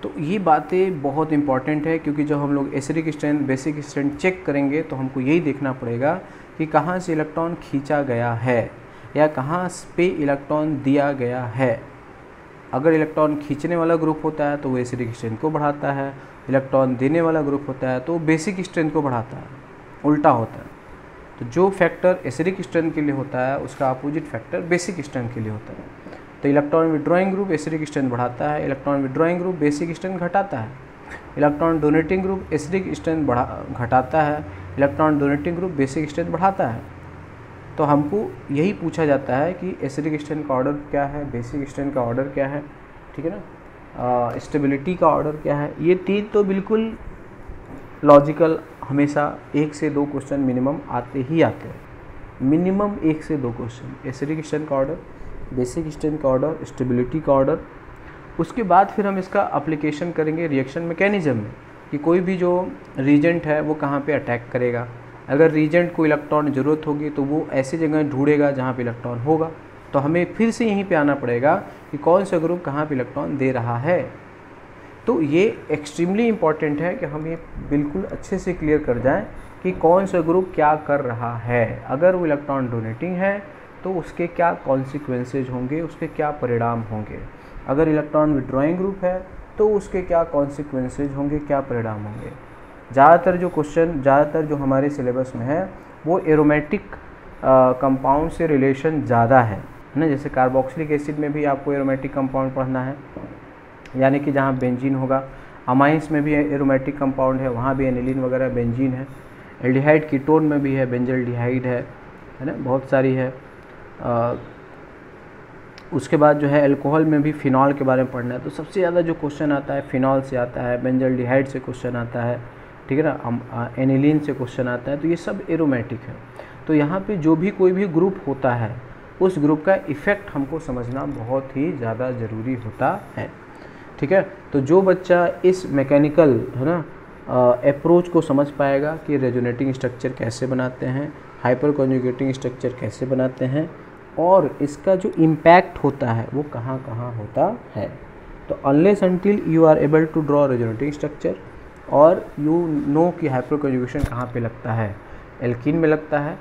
तो ये बातें बहुत इंपॉर्टेंट है, क्योंकि जब हम लोग acidic strength, basic strength check करेंगे तो हमको यही देखना पड़ेगा कि कहाँ से इलेक्ट्रॉन खींचा गया है या कहाँ पे इलेक्ट्रॉन दिया गया है। अगर इलेक्ट्रॉन खींचने वाला ग्रुप होता है तो वो एसिडिक स्ट्रेंथ को बढ़ाता है, इलेक्ट्रॉन देने वाला ग्रुप होता है तो वो बेसिक स्ट्रेंथ को बढ़ाता है, उल्टा होता है। तो जो फैक्टर एसिडिक स्ट्रेंथ के लिए होता है उसका अपोजिट फैक्टर बेसिक स्ट्रेंथ के लिए होता है। तो electron withdrawing group acidic strength बढ़ाता है, electron withdrawing group basic strength घटाता है। Electron donating group acidic strength घटाता है, electron donating group basic strength बढ़ाता है। तो हमको यही पूछा जाता है कि एसिडिक स्ट्रेंथ का ऑर्डर क्या है, बेसिक स्ट्रेंथ का ऑर्डर क्या है, ठीक है ना, स्टेबिलिटी का ऑर्डर क्या है। ये तीन तो बिल्कुल लॉजिकल, हमेशा 1 से 2 क्वेश्चन मिनिमम आते ही आते हैं। मिनिमम 1 से 2 क्वेश्चन, एसिडिक स्ट्रेंथ का ऑर्डर, बेसिक स्ट्रेंथ का ऑर्डर, स्टेबिलिटी का ऑर्डर। उसके बाद फिर हम इसका एप्लीकेशन करेंगे रिएक्शन मैकेनिज्म में कि कोई भी जो रीजेंट है वो कहाँ पे अटैक करेगा। अगर रीजेंट को इलेक्ट्रॉन ज़रूरत होगी तो वो ऐसी जगह ढूंढेगा जहाँ पे इलेक्ट्रॉन होगा। तो हमें फिर से यहीं पे आना पड़ेगा कि कौन सा ग्रुप कहाँ पे इलेक्ट्रॉन दे रहा है। तो ये एक्सट्रीमली इम्पॉर्टेंट है कि हम ये बिल्कुल अच्छे से क्लियर कर जाएं कि कौन सा ग्रुप क्या कर रहा है। अगर वो इलेक्ट्रॉन डोनेटिंग है तो उसके क्या कॉन्सिक्वेंसेज होंगे, उसके क्या परिणाम होंगे। अगर इलेक्ट्रॉन विड्रॉइंग ग्रुप है तो उसके क्या कॉन्सिक्वेंसेज होंगे, क्या परिणाम होंगे। ज़्यादातर जो हमारे सिलेबस में है वो एरोमेटिक कंपाउंड से रिलेशन ज़्यादा है ना। जैसे कार्बोक्सिलिक एसिड में भी आपको एरोमेटिक कंपाउंड पढ़ना है, यानी कि जहाँ बेंजीन होगा। अमाइंस में भी एरोमेटिक कंपाउंड है, वहाँ भी एनिलीन वगैरह बेंजीन है। एल्डिहाइड कीटोन में भी है, बेंजल्डिहाइड है ना, बहुत सारी है। उसके बाद जो है अल्कोहल में भी फिनॉल के बारे में पढ़ना है। तो सबसे ज़्यादा जो क्वेश्चन आता है फिनॉल से आता है, बेंजल्डिहाइड से क्वेश्चन आता है, ठीक है ना, एनिलीन से क्वेश्चन आता है। तो ये सब एरोमेटिक है। तो यहाँ पे जो भी कोई भी ग्रुप होता है उस ग्रुप का इफ़ेक्ट हमको समझना बहुत ही ज़्यादा ज़रूरी होता है। ठीक है? तो जो बच्चा इस मैकेनिकल, है ना, अप्रोच को समझ पाएगा कि रेजोनेटिंग स्ट्रक्चर कैसे बनाते हैं, हाइपर कॉन्जुगेटिंग स्ट्रक्चर कैसे बनाते हैं और इसका जो इम्पैक्ट होता है वो कहाँ कहाँ होता है। तो unless until you are able to draw resonating structure और यू नो कि हाइपर कॉन्जुगेशन कहाँ पे लगता है, एल्कीन में लगता है,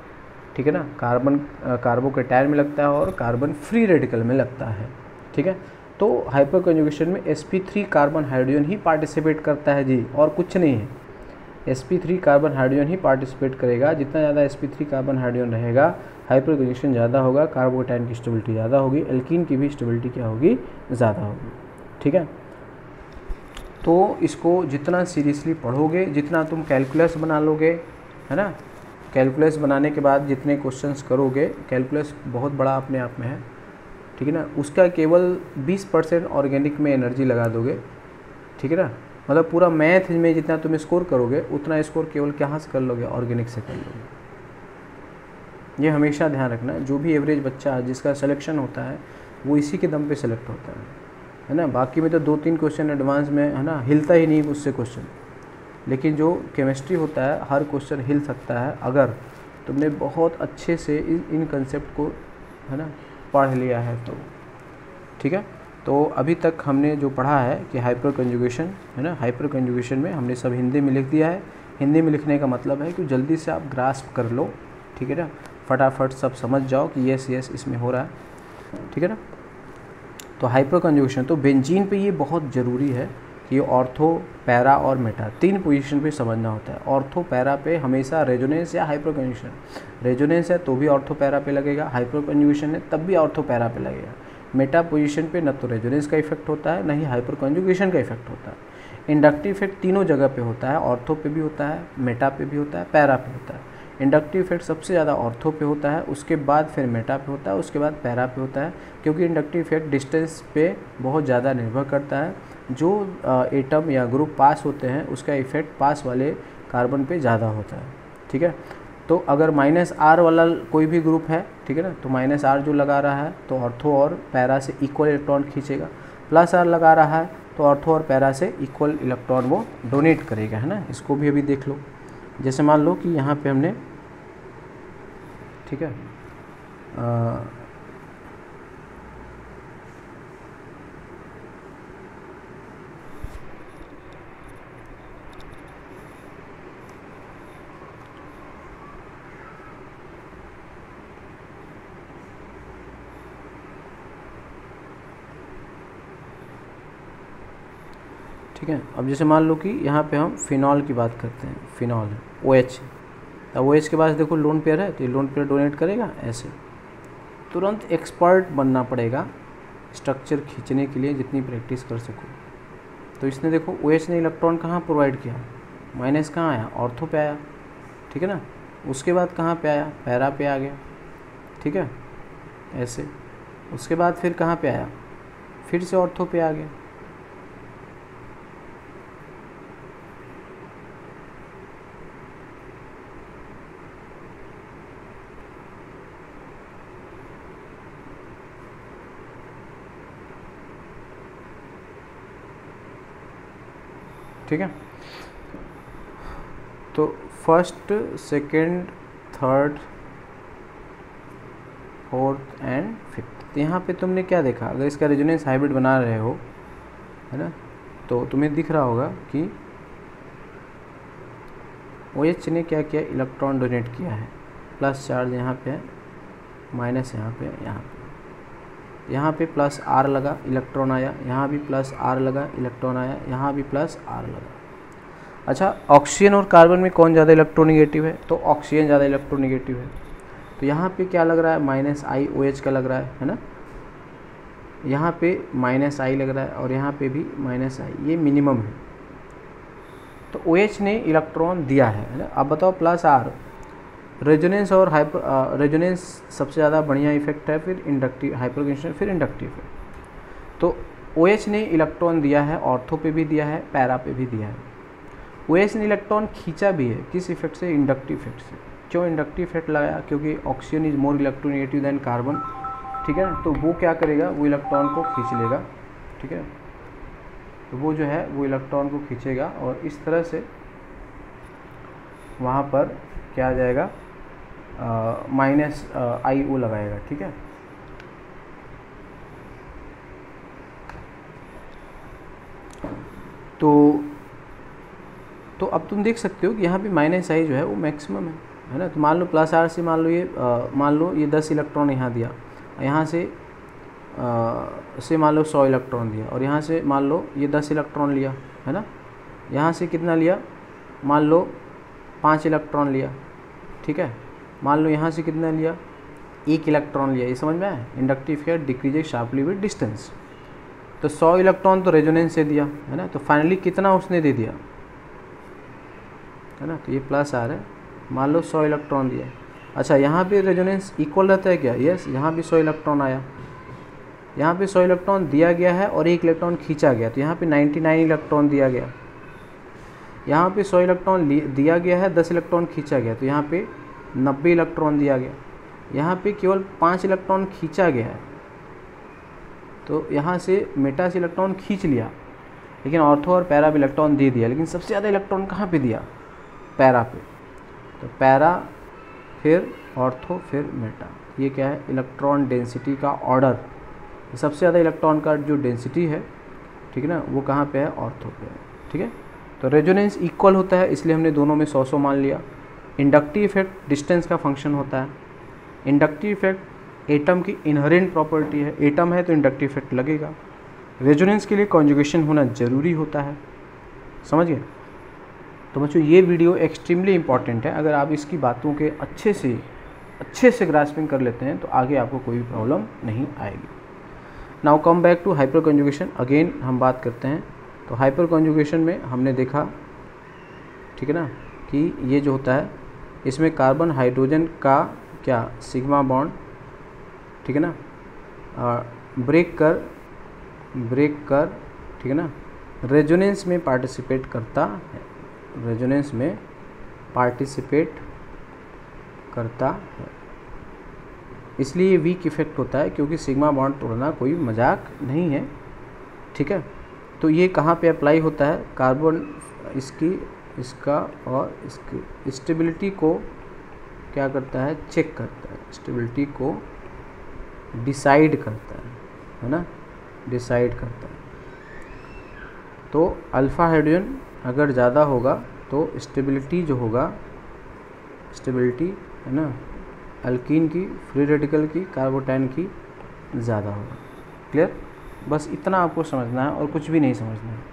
ठीक है ना, कार्बोकेटायन में लगता है और कार्बन फ्री रेडिकल में लगता है। ठीक है? तो हाइपर कॉन्जुगेशन में sp3 कार्बन हाइड्रोजन ही पार्टिसिपेट करता है जी, और कुछ नहीं है। sp3 कार्बन हाइड्रोजन ही पार्टिसिपेट करेगा। जितना ज़्यादा sp3 कार्बन हाइड्रोजन रहेगा हाइपर कॉन्जुगेशन ज़्यादा होगा, कार्बोकेटायन की स्टेबिलिटी ज़्यादा होगी, एल्कीन की भी स्टेबिलिटी क्या होगी, ज़्यादा होगी। ठीक है? तो इसको जितना सीरियसली पढ़ोगे, जितना तुम कैलकुलस बना लोगे, है ना, कैलकुलस बनाने के बाद जितने क्वेश्चंस करोगे, कैलकुलस बहुत बड़ा अपने आप में है, ठीक है ना, उसका केवल 20% ऑर्गेनिक में एनर्जी लगा दोगे ठीक है ना। मतलब पूरा मैथ में जितना तुम स्कोर करोगे उतना स्कोर केवल कहाँ से कर लोगे, ऑर्गेनिक से कर लोगे। ये हमेशा ध्यान रखना, जो भी एवरेज बच्चा जिसका सिलेक्शन होता है वो इसी के दम पे सेलेक्ट होता है ना। बाकी में तो 2-3 क्वेश्चन एडवांस में है ना, हिलता ही नहीं उससे क्वेश्चन, लेकिन जो केमिस्ट्री होता है हर क्वेश्चन हिल सकता है अगर तुमने बहुत अच्छे से इन कंसेप्ट को है ना पढ़ लिया है तो, ठीक है। तो अभी तक हमने जो पढ़ा है कि हाइपर कंजुगेशन है ना, हाइपर कंजुगेशन में हमने सब हिंदी में लिख दिया है। हिंदी में लिखने का मतलब है कि जल्दी से आप ग्रास्प कर लो, ठीक है ना, फटाफट सब समझ जाओ कि यस इसमें हो रहा है, ठीक है ना। तो हाइपर कंजुगेशन, तो बेंजीन पे ये बहुत ज़रूरी है कि ये ऑर्थो, पैरा और मेटा 3 पोजीशन पे समझना होता है। ऑर्थो पैरा पे हमेशा रेजोनेंस या हाइपर कंजुगेशन, रेजोनेंस है तो भी ऑर्थो पैरा पे लगेगा, हाइपर कंजुगेशन है तब भी ऑर्थो पैरा पे लगेगा। मेटा पोजीशन पे न तो रेजोनेंस का इफेक्ट होता है, न ही हाइपर कंजुगेशन का इफेक्ट होता है। इंडक्टिव इफेक्ट तीनों जगह पे होता है, ऑर्थो पे भी होता है, मेटा पे भी होता है, पैरा पे होता है। इंडक्टिव इफेक्ट सबसे ज़्यादा ऑर्थो पे होता है, उसके बाद फिर मेटा पे होता है, उसके बाद पैरा पे होता है, क्योंकि इंडक्टिव इफेक्ट डिस्टेंस पे बहुत ज़्यादा निर्भर करता है। जो एटम या ग्रुप पास होते हैं उसका इफेक्ट पास वाले कार्बन पे ज़्यादा होता है, ठीक है। तो अगर -R वाला कोई भी ग्रुप है, ठीक है ना, तो -R जो लगा रहा है तो ऑर्थो और पैरा से इक्वल इलेक्ट्रॉन खींचेगा, +R लगा रहा है तो ऑर्थो और पैरा से इक्वल इलेक्ट्रॉन वो डोनेट करेगा, है ना। इसको भी अभी देख लो। जैसे मान लो कि यहाँ पे हमने, ठीक है, ठीक है। अब जैसे मान लो कि यहाँ पे हम फिनॉल की बात करते हैं, फिनॉल है OH, अब OH के पास देखो लोन पेयर है तो ये लोन पेयर डोनेट करेगा ऐसे। तुरंत एक्सपर्ट बनना पड़ेगा स्ट्रक्चर खींचने के लिए, जितनी प्रैक्टिस कर सको। तो इसने देखो OH ने इलेक्ट्रॉन कहाँ प्रोवाइड किया, माइनस कहाँ आया, ऑर्थो पे आया, ठीक है ना। उसके बाद कहाँ पे आया, पैरा पे आ गया, ठीक है, ऐसे। उसके बाद फिर कहाँ पे आया, फिर से ऑर्थो पे आ गया। ठीक है। तो first, second, third, fourth and fifth, तो यहाँ पे तुमने क्या देखा, अगर इसका रेजोनेंस हाइब्रिड बना रहे हो, है ना, तो तुम्हें दिख रहा होगा कि OH ने क्या किया, इलेक्ट्रॉन डोनेट किया है, प्लस चार्ज यहाँ पे है, माइनस यहाँ पे, यहाँ पे +R लगा, इलेक्ट्रॉन आया, यहाँ भी +R लगा, इलेक्ट्रॉन आया, यहाँ भी +R लगा। अच्छा, ऑक्सीजन और कार्बन में कौन ज़्यादा इलेक्ट्रोनिगेटिव है, तो ऑक्सीजन ज़्यादा इलेक्ट्रोनिगेटिव है। तो यहाँ पे क्या लग रहा है, -I OH का लग रहा है ना, यहाँ पे -I लग रहा है और यहाँ पे भी -I, ये मिनिमम है। तो OH ने इलेक्ट्रॉन दिया है ना। अब बताओ +R, रेजोनेंस और रेजोनेंस सबसे ज़्यादा बढ़िया इफेक्ट है, फिर इंडक्टिव, हाइपर कंजुगेशन, फिर इंडक्टिव है। तो OH ने इलेक्ट्रॉन दिया है, ऑर्थो पे भी दिया है, पैरा पे भी दिया है। OH ने इलेक्ट्रॉन खींचा भी है, किस इफेक्ट से, इंडक्टिव इफेक्ट से। क्यों इंडक्टिव इफेक्ट लगाया, क्योंकि oxygen is more electronegative than carbon, ठीक है ना। तो वो क्या करेगा, वो इलेक्ट्रॉन को खींच लेगा, ठीक है। तो वो जो है वो इलेक्ट्रॉन को खींचेगा और इस तरह से वहाँ पर क्या आ जाएगा, -IO लगाएगा, ठीक है। तो अब तुम देख सकते हो कि यहाँ पे -I जो है वो मैक्सिमम है ना। तो मान लो +R से मान लो ये 10 इलेक्ट्रॉन यहाँ दिया, यहाँ से मान लो 100 इलेक्ट्रॉन दिया, और यहाँ से मान लो ये 10 इलेक्ट्रॉन लिया, है ना। यहाँ से कितना लिया, मान लो 5 इलेक्ट्रॉन लिया, ठीक है। मान लो यहाँ से कितना लिया, 1 इलेक्ट्रॉन लिया, ये समझ में आया। Inductive effect decreases sharply with distance. तो 100 इलेक्ट्रॉन तो रेजोनेंस से दिया, है ना। तो फाइनली कितना उसने दे दिया, है ना। तो ये +R है, मान लो 100 इलेक्ट्रॉन दिया। अच्छा, यहाँ पे रेजोनेंस इक्वल रहता है क्या, यस, यहाँ भी 100 इलेक्ट्रॉन आया, यहाँ पे 100 इलेक्ट्रॉन दिया गया है और 1 इलेक्ट्रॉन खींचा गया, तो यहाँ पे 99 इलेक्ट्रॉन दिया गया। यहाँ पे 100 इलेक्ट्रॉन दिया गया है, 10 इलेक्ट्रॉन खींचा गया, तो यहाँ पे 90 इलेक्ट्रॉन दिया गया। यहाँ पे केवल 5 इलेक्ट्रॉन खींचा गया है, तो यहाँ से मेटा से इलेक्ट्रॉन खींच लिया, लेकिन ऑर्थो और पैरा पे इलेक्ट्रॉन दे दिया। लेकिन सबसे ज़्यादा इलेक्ट्रॉन कहाँ पे दिया? पैरा पे। तो पैरा फिर ऑर्थो फिर मेटा। ये क्या है? इलेक्ट्रॉन डेंसिटी का ऑर्डर। सबसे ज़्यादा इलेक्ट्रॉन का जो डेंसिटी है, ठीक है ना, वो कहाँ पे है? ऑर्थो पे है। ठीक है, तो रेजोनेंस इक्वल होता है, इसलिए हमने दोनों में 100-100 मान लिया। इंडक्टिव इफेक्ट डिस्टेंस का फंक्शन होता है। इंडक्टिव इफेक्ट एटम की इनहेरेंट प्रॉपर्टी है, एटम है तो इंडक्टिव इफेक्ट लगेगा। रेजोनेंस के लिए कॉन्जुगेशन होना ज़रूरी होता है, समझ गए? तो बच्चों ये वीडियो एक्सट्रीमली इंपॉर्टेंट है। अगर आप इसकी बातों के अच्छे से ग्रास्पिंग कर लेते हैं तो आगे आपको कोई भी प्रॉब्लम नहीं आएगी। Now come back to hyperconjugation. Again हम बात करते हैं, तो हाइपर कॉन्जुगेशन में हमने देखा, ठीक है ना, कि ये जो होता है इसमें कार्बन हाइड्रोजन का क्या सिग्मा बॉन्ड, ठीक है ना, ब्रेक कर, ठीक है ना, रेजोनेंस में पार्टिसिपेट करता है, रेजोनेंस में पार्टिसिपेट करता है। इसलिए वीक इफेक्ट होता है, क्योंकि सिग्मा बॉन्ड तोड़ना कोई मजाक नहीं है। ठीक है, तो ये कहाँ पे अप्लाई होता है? कार्बन इसका और इसकी स्टेबिलिटी को क्या करता है? चेक करता है, स्टेबिलिटी को डिसाइड करता है ना, डिसाइड करता है। तो अल्फ़ा हाइड्रोजन अगर ज़्यादा होगा तो स्टेबिलिटी जो होगा, स्टेबिलिटी है ना, अल्कीन की, फ्री रेडिकल की, कार्बोटैन की ज़्यादा होगा। क्लियर? बस इतना आपको समझना है और कुछ भी नहीं समझना है।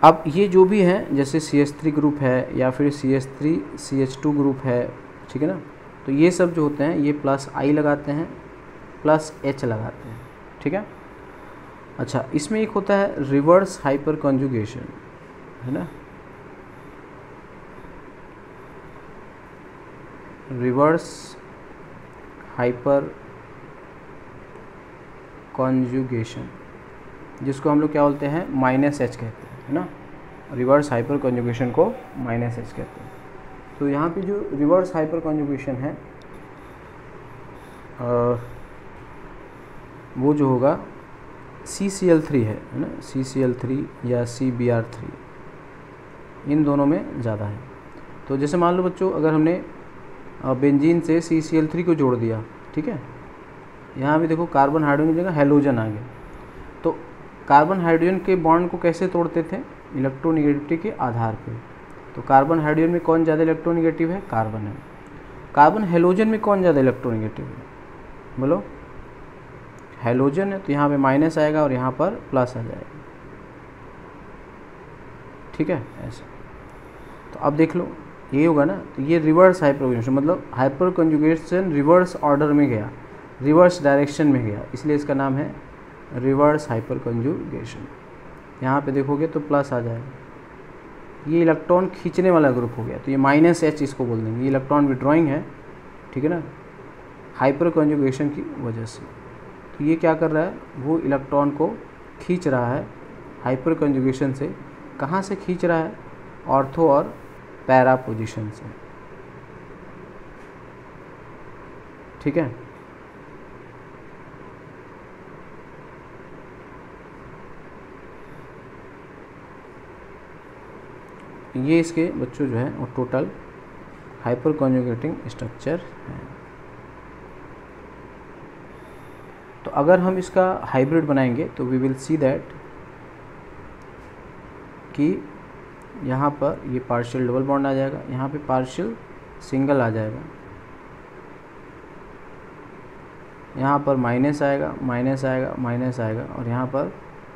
अब ये जो भी हैं, जैसे CH3 ग्रुप है या फिर CH3 CH2 ग्रुप है, ठीक है ना, तो ये सब जो होते हैं ये प्लस I लगाते हैं, प्लस H लगाते हैं। ठीक है, अच्छा, इसमें एक होता है रिवर्स हाइपर कॉन्जुगेशन, है ना, रिवर्स हाइपर कॉन्जुगेशन, जिसको हम लोग क्या बोलते हैं? -H कहते हैं, है ना। रिवर्स हाइपर कॉन्जुगेशन को -H कहते हैं। तो यहाँ पे जो रिवर्स हाइपर कॉन्जुगेशन है वो जो होगा CCl3 है ना, CCl3 या CBr3, इन दोनों में ज़्यादा है। तो जैसे मान लो बच्चों, अगर हमने बेंजीन से CCl3 को जोड़ दिया, ठीक है, यहाँ भी देखो कार्बन हाइड्रोजन की जगह हैलोजन आ गया। तो कार्बन हाइड्रोजन के बॉन्ड को कैसे तोड़ते थे? इलेक्ट्रोनेगेटिविटी के आधार पे। तो कार्बन हाइड्रोजन में कौन ज़्यादा इलेक्ट्रोनेगेटिव है? कार्बन है। कार्बन हैलोजन में कौन ज़्यादा इलेक्ट्रोनेगेटिव है? बोलो। हैलोजन है, तो यहाँ पे माइनस आएगा और यहाँ पर प्लस आ जाएगा। ठीक है, ऐसा। तो अब देख लो, ये होगा ना, तो ये रिवर्स हाइपर कॉन्जुगेशन, मतलब हाइपर कॉन्जुगेशन रिवर्स ऑर्डर में गया, रिवर्स डायरेक्शन में गया, इसलिए इसका नाम है रिवर्स हाइपर कॉन्जुगेशन। यहाँ पे देखोगे तो प्लस आ जाएगा। ये इलेक्ट्रॉन खींचने वाला ग्रुप हो गया, तो ये -H इसको बोल देंगे। ये इलेक्ट्रॉन विड्रॉइंग है, ठीक है ना, हाइपर कॉन्जुगेशन की वजह से। तो ये क्या कर रहा है? वो इलेक्ट्रॉन को खींच रहा है हाइपर कॉन्जुगेशन से। कहाँ से खींच रहा है? ऑर्थो और पैरा पोजीशन से। ठीक है, ये इसके बच्चों जो है वो टोटल हाइपर कॉन्जुगेटिंग स्ट्रक्चर है। तो अगर हम इसका हाइब्रिड बनाएंगे तो वी विल सी दैट कि यहाँ पर ये पार्शियल डबल बॉन्ड आ जाएगा, यहाँ पे पार्शियल सिंगल आ जाएगा, यहाँ पर माइनस आएगा, माइनस आएगा, माइनस आएगा, और यहाँ पर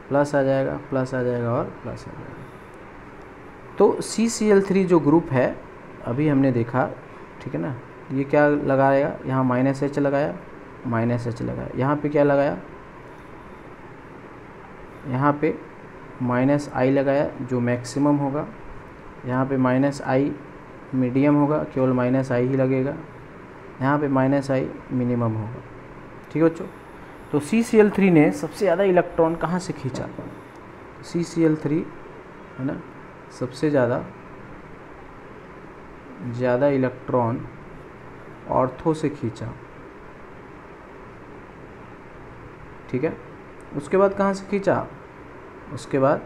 प्लस आ जाएगा, प्लस आ जाएगा और प्लस आ जाएगा। तो CCl3 जो ग्रुप है अभी हमने देखा, ठीक है ना, ये क्या लगाएगा? यहाँ -H लगाया, -H लगाया, यहाँ पे क्या लगाया? यहाँ पे -I लगाया जो मैक्सिमम होगा, यहाँ पे -I मीडियम होगा, केवल -I ही लगेगा, यहाँ पे -I मिनिमम होगा। ठीक है बच्चों, तो CCl3 ने सबसे ज़्यादा इलेक्ट्रॉन कहाँ से खींचा? CCl3 है ना, सबसे ज़्यादा इलेक्ट्रॉन ऑर्थो से खींचा, ठीक है। उसके बाद कहाँ से खींचा? उसके बाद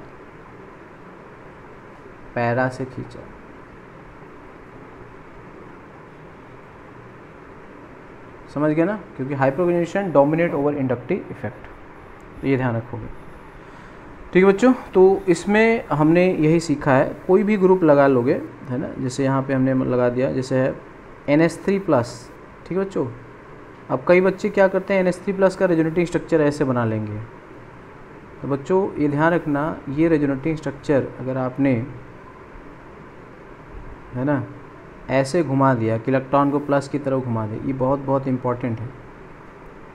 पैरा से खींचा। समझ गए ना, क्योंकि हाइपरकन्जुगेशन डोमिनेट ओवर इंडक्टिव इफेक्ट, तो ये ध्यान रखोगे, ठीक है बच्चों। तो इसमें हमने यही सीखा है, कोई भी ग्रुप लगा लोगे, है ना, जैसे यहाँ पे हमने लगा दिया, जैसे है NH3+, ठीक है बच्चों। अब कई बच्चे क्या करते हैं, NH3+ का रेजोनेटिंग स्ट्रक्चर ऐसे बना लेंगे। तो बच्चों ये ध्यान रखना, ये रेजोनेटिंग स्ट्रक्चर अगर आपने, है ना, ऐसे घुमा दिया कि इलेक्ट्रॉन को प्लस की तरफ घुमा दे, ये बहुत बहुत इम्पॉर्टेंट है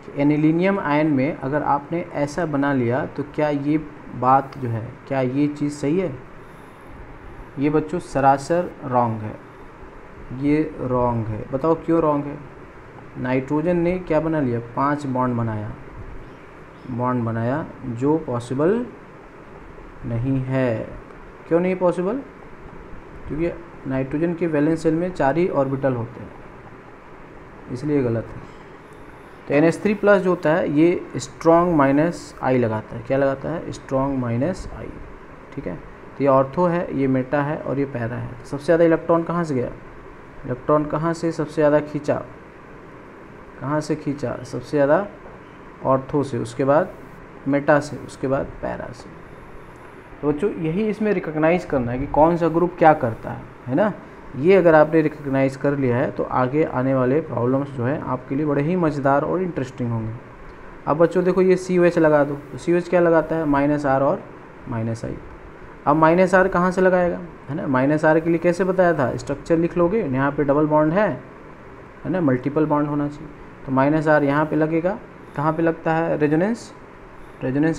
कि एनिलीनियम आयन में अगर आपने ऐसा बना लिया तो क्या ये बात जो है, क्या ये चीज़ सही है? ये बच्चों सरासर रॉन्ग है, ये रॉन्ग है। बताओ क्यों रॉन्ग है? नाइट्रोजन ने क्या बना लिया? 5 बॉन्ड बनाया जो पॉसिबल नहीं है। क्यों नहीं पॉसिबल? क्योंकि नाइट्रोजन के वैलेंस शेल में 4 ही ऑर्बिटल होते हैं, इसलिए गलत है। तो NH3+ जो होता है ये स्ट्रॉन्ग -I लगाता है। क्या लगाता है? स्ट्रॉन्ग -I, ठीक है। तो ये ऑर्थो है, ये मेटा है और ये पैरा है। तो सबसे ज़्यादा इलेक्ट्रॉन कहाँ से गया? इलेक्ट्रॉन कहाँ से सबसे ज़्यादा खींचा? कहाँ से खींचा? सबसे ज़्यादा ऑर्थो से, उसके बाद मेटा से, उसके बाद पैरा से। तो बच्चों यही इसमें रिकॉग्नाइज करना है कि कौन सा ग्रुप क्या करता है ना। ये अगर आपने रिकॉग्नाइज कर लिया है तो आगे आने वाले प्रॉब्लम्स जो है आपके लिए बड़े ही मज़ेदार और इंटरेस्टिंग होंगे। अब बच्चों देखो ये COH लगा दो, तो COH क्या लगाता है? -R और -I। अब -R कहाँ से लगाएगा, है ना। -R के लिए कैसे बताया था? स्ट्रक्चर लिख लोगे, यहाँ पे डबल बॉन्ड है ना, मल्टीपल बॉन्ड होना चाहिए। तो -R यहाँ पे लगेगा। कहाँ पे लगता है? रेजोनेंस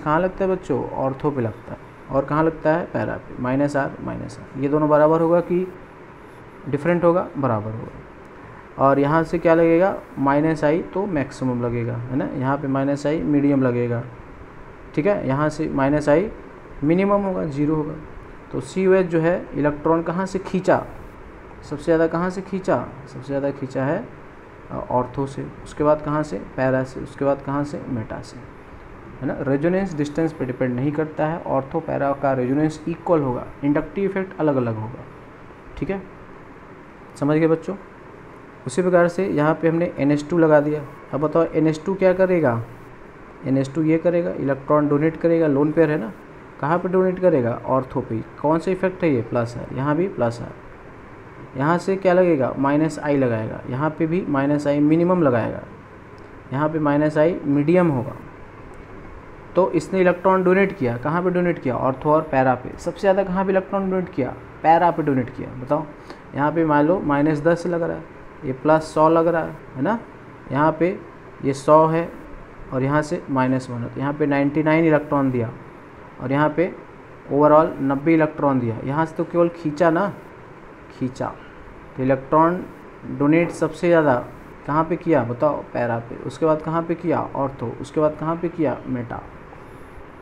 कहाँ लगता है बच्चों? ऑर्थो पे लगता है। और कहाँ लगता है? पैरा पे। -R। ये दोनों बराबर होगा कि डिफरेंट होगा? बराबर होगा। और यहाँ से क्या लगेगा? -I तो मैक्सिमम लगेगा, है ना। यहाँ पे -I मीडियम लगेगा, ठीक है। यहाँ से -I मिनिमम होगा, 0 होगा। तो COH जो है इलेक्ट्रॉन कहाँ से खींचा? सबसे ज़्यादा कहाँ से खींचा? सबसे ज़्यादा खींचा है ऑर्थो से। उसके बाद कहाँ से? पैरा से। उसके बाद कहाँ से? मेटा से, है ना। रेजोनेंस डिस्टेंस पे डिपेंड नहीं करता है। ऑर्थो पैरा का रेजोनेंस इक्वल होगा, इंडक्टिव इफेक्ट अलग अलग होगा, ठीक है। समझ गए बच्चों? उसी प्रकार से यहाँ पे हमने NH2 लगा दिया। अब बताओ NH2 क्या करेगा? NH2 ये करेगा, इलेक्ट्रॉन डोनेट करेगा, लोन पेयर है ना। कहाँ पे डोनेट करेगा? ऑर्थो पे। कौन सा इफेक्ट है ये? प्लस है, यहाँ भी प्लस है। यहाँ से क्या लगेगा? -I लगाएगा, यहाँ पे भी -I मिनिमम लगाएगा, यहाँ पे -I मीडियम होगा। तो इसने इलेक्ट्रॉन डोनेट किया, कहाँ पे डोनेट किया? ऑर्थो और पैरा पे। सबसे ज़्यादा कहाँ पे इलेक्ट्रॉन डोनेट किया? पैरा पे डोनेट किया। बताओ, यहाँ पे मान लो -10 लग रहा है, ये +100 लग रहा है ना। यहाँ पे ये 100 है और यहाँ से -1 है, तो यहाँ पे 99 इलेक्ट्रॉन दिया और यहाँ पे ओवरऑल 90 इलेक्ट्रॉन दिया। यहाँ से तो केवल खींचा ना, खींचा। तो इलेक्ट्रॉन डोनेट सबसे ज़्यादा कहाँ पे किया? बताओ, पैरा पे। उसके बाद कहाँ पे किया? ऑर्थो। उसके बाद कहाँ पे किया? मेटा।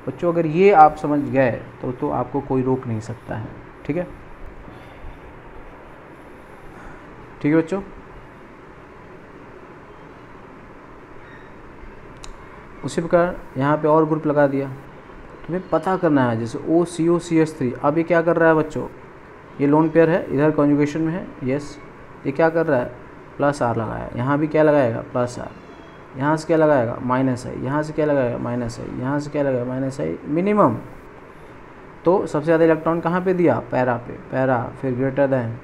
बच्चों अगर ये आप समझ गए तो आपको कोई रोक नहीं सकता है, ठीक है। ठीक है बच्चों, उसी प्रकार यहाँ पे और ग्रुप लगा दिया। तुम्हें पता करना है, जैसे OCOCH3। अब ये क्या कर रहा है बच्चों? ये लोन पेयर है, इधर कॉन्जुगेशन में है, यस। ये क्या कर रहा है? +R लगाया। यहाँ भी क्या लगाएगा? +R। यहाँ से क्या लगाएगा? -I। यहाँ से क्या लगाएगा? -I। यहाँ से क्या लगाएगा? -I minimum. तो सबसे ज़्यादा इलेक्ट्रॉन कहाँ पे दिया? पैरा पे। पैरा, फिर greater than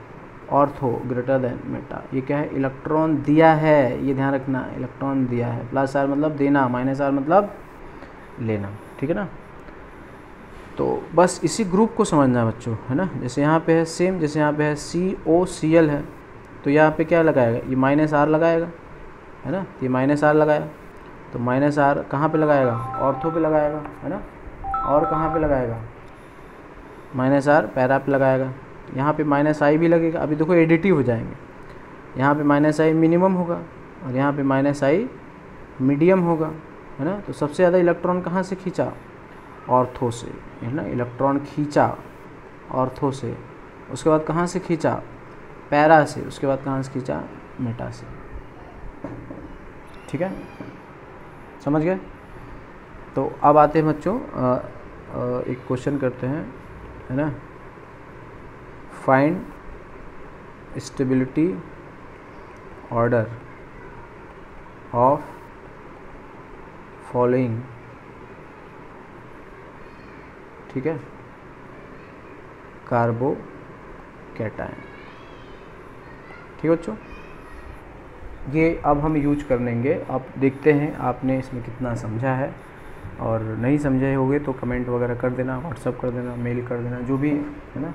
ortho, greater than Meta. ये क्या है? इलेक्ट्रॉन दिया है, ये ध्यान रखना, इलेक्ट्रॉन दिया है। +R मतलब देना, -R मतलब लेना, ठीक है ना। तो बस इसी ग्रुप को समझना है बच्चों, है ना। जैसे यहाँ पे है सेम, जैसे यहाँ पे है COCl है, तो यहाँ पे क्या लगाएगा? ये -R लगाएगा, है ना। ये -R लगाया, तो -R कहाँ पे लगाएगा? ऑर्थो पे लगाएगा, है ना। और कहाँ पे लगाएगा? -R पैरा पे लगाएगा। यहाँ पे -I भी लगेगा। अभी देखो एडिटिव हो जाएंगे। यहाँ पे -I मिनिमम होगा और यहाँ पे -I मीडियम होगा, है ना। तो सबसे ज़्यादा इलेक्ट्रॉन कहाँ से खींचा, ऑर्थो से, है ना। इलेक्ट्रॉन खींचा ऑर्थो से, उसके बाद कहाँ से खींचा, पैरा से, उसके बाद कहाँ से खींचा, मेटा से। ठीक है, समझ गए। तो अब आते हैं बच्चों एक क्वेश्चन करते हैं, है ना। Find stability order of following, ठीक है, कार्बोकैटायन। ठीक है बच्चों, ये अब हम यूज कर लेंगे। अब देखते हैं आपने इसमें कितना समझा है, और नहीं समझे होगे तो कमेंट वगैरह कर देना, व्हाट्सअप कर देना, मेल कर देना, जो भी है ना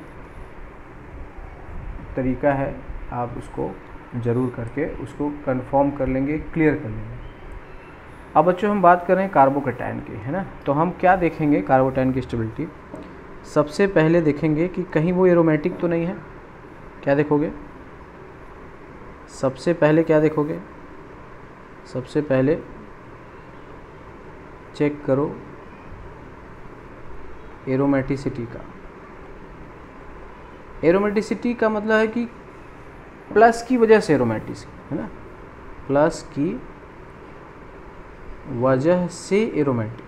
तरीका है आप उसको ज़रूर करके उसको कंफर्म कर लेंगे, क्लियर कर लेंगे। अब बच्चों हम बात कर रहे हैं कार्बोकैटायन की, है ना। तो हम क्या देखेंगे कार्बोकैटायन की स्टेबिलिटी, सबसे पहले देखेंगे कि कहीं वो एरोमेटिक तो नहीं है। क्या देखोगे, सबसे पहले क्या देखोगे, सबसे पहले चेक करो एरोमेटिसिटी का। एरोमेटिसिटी का मतलब है कि प्लस की वजह से एरोमेटिक, है ना, प्लस की वजह से एरोमेटिक,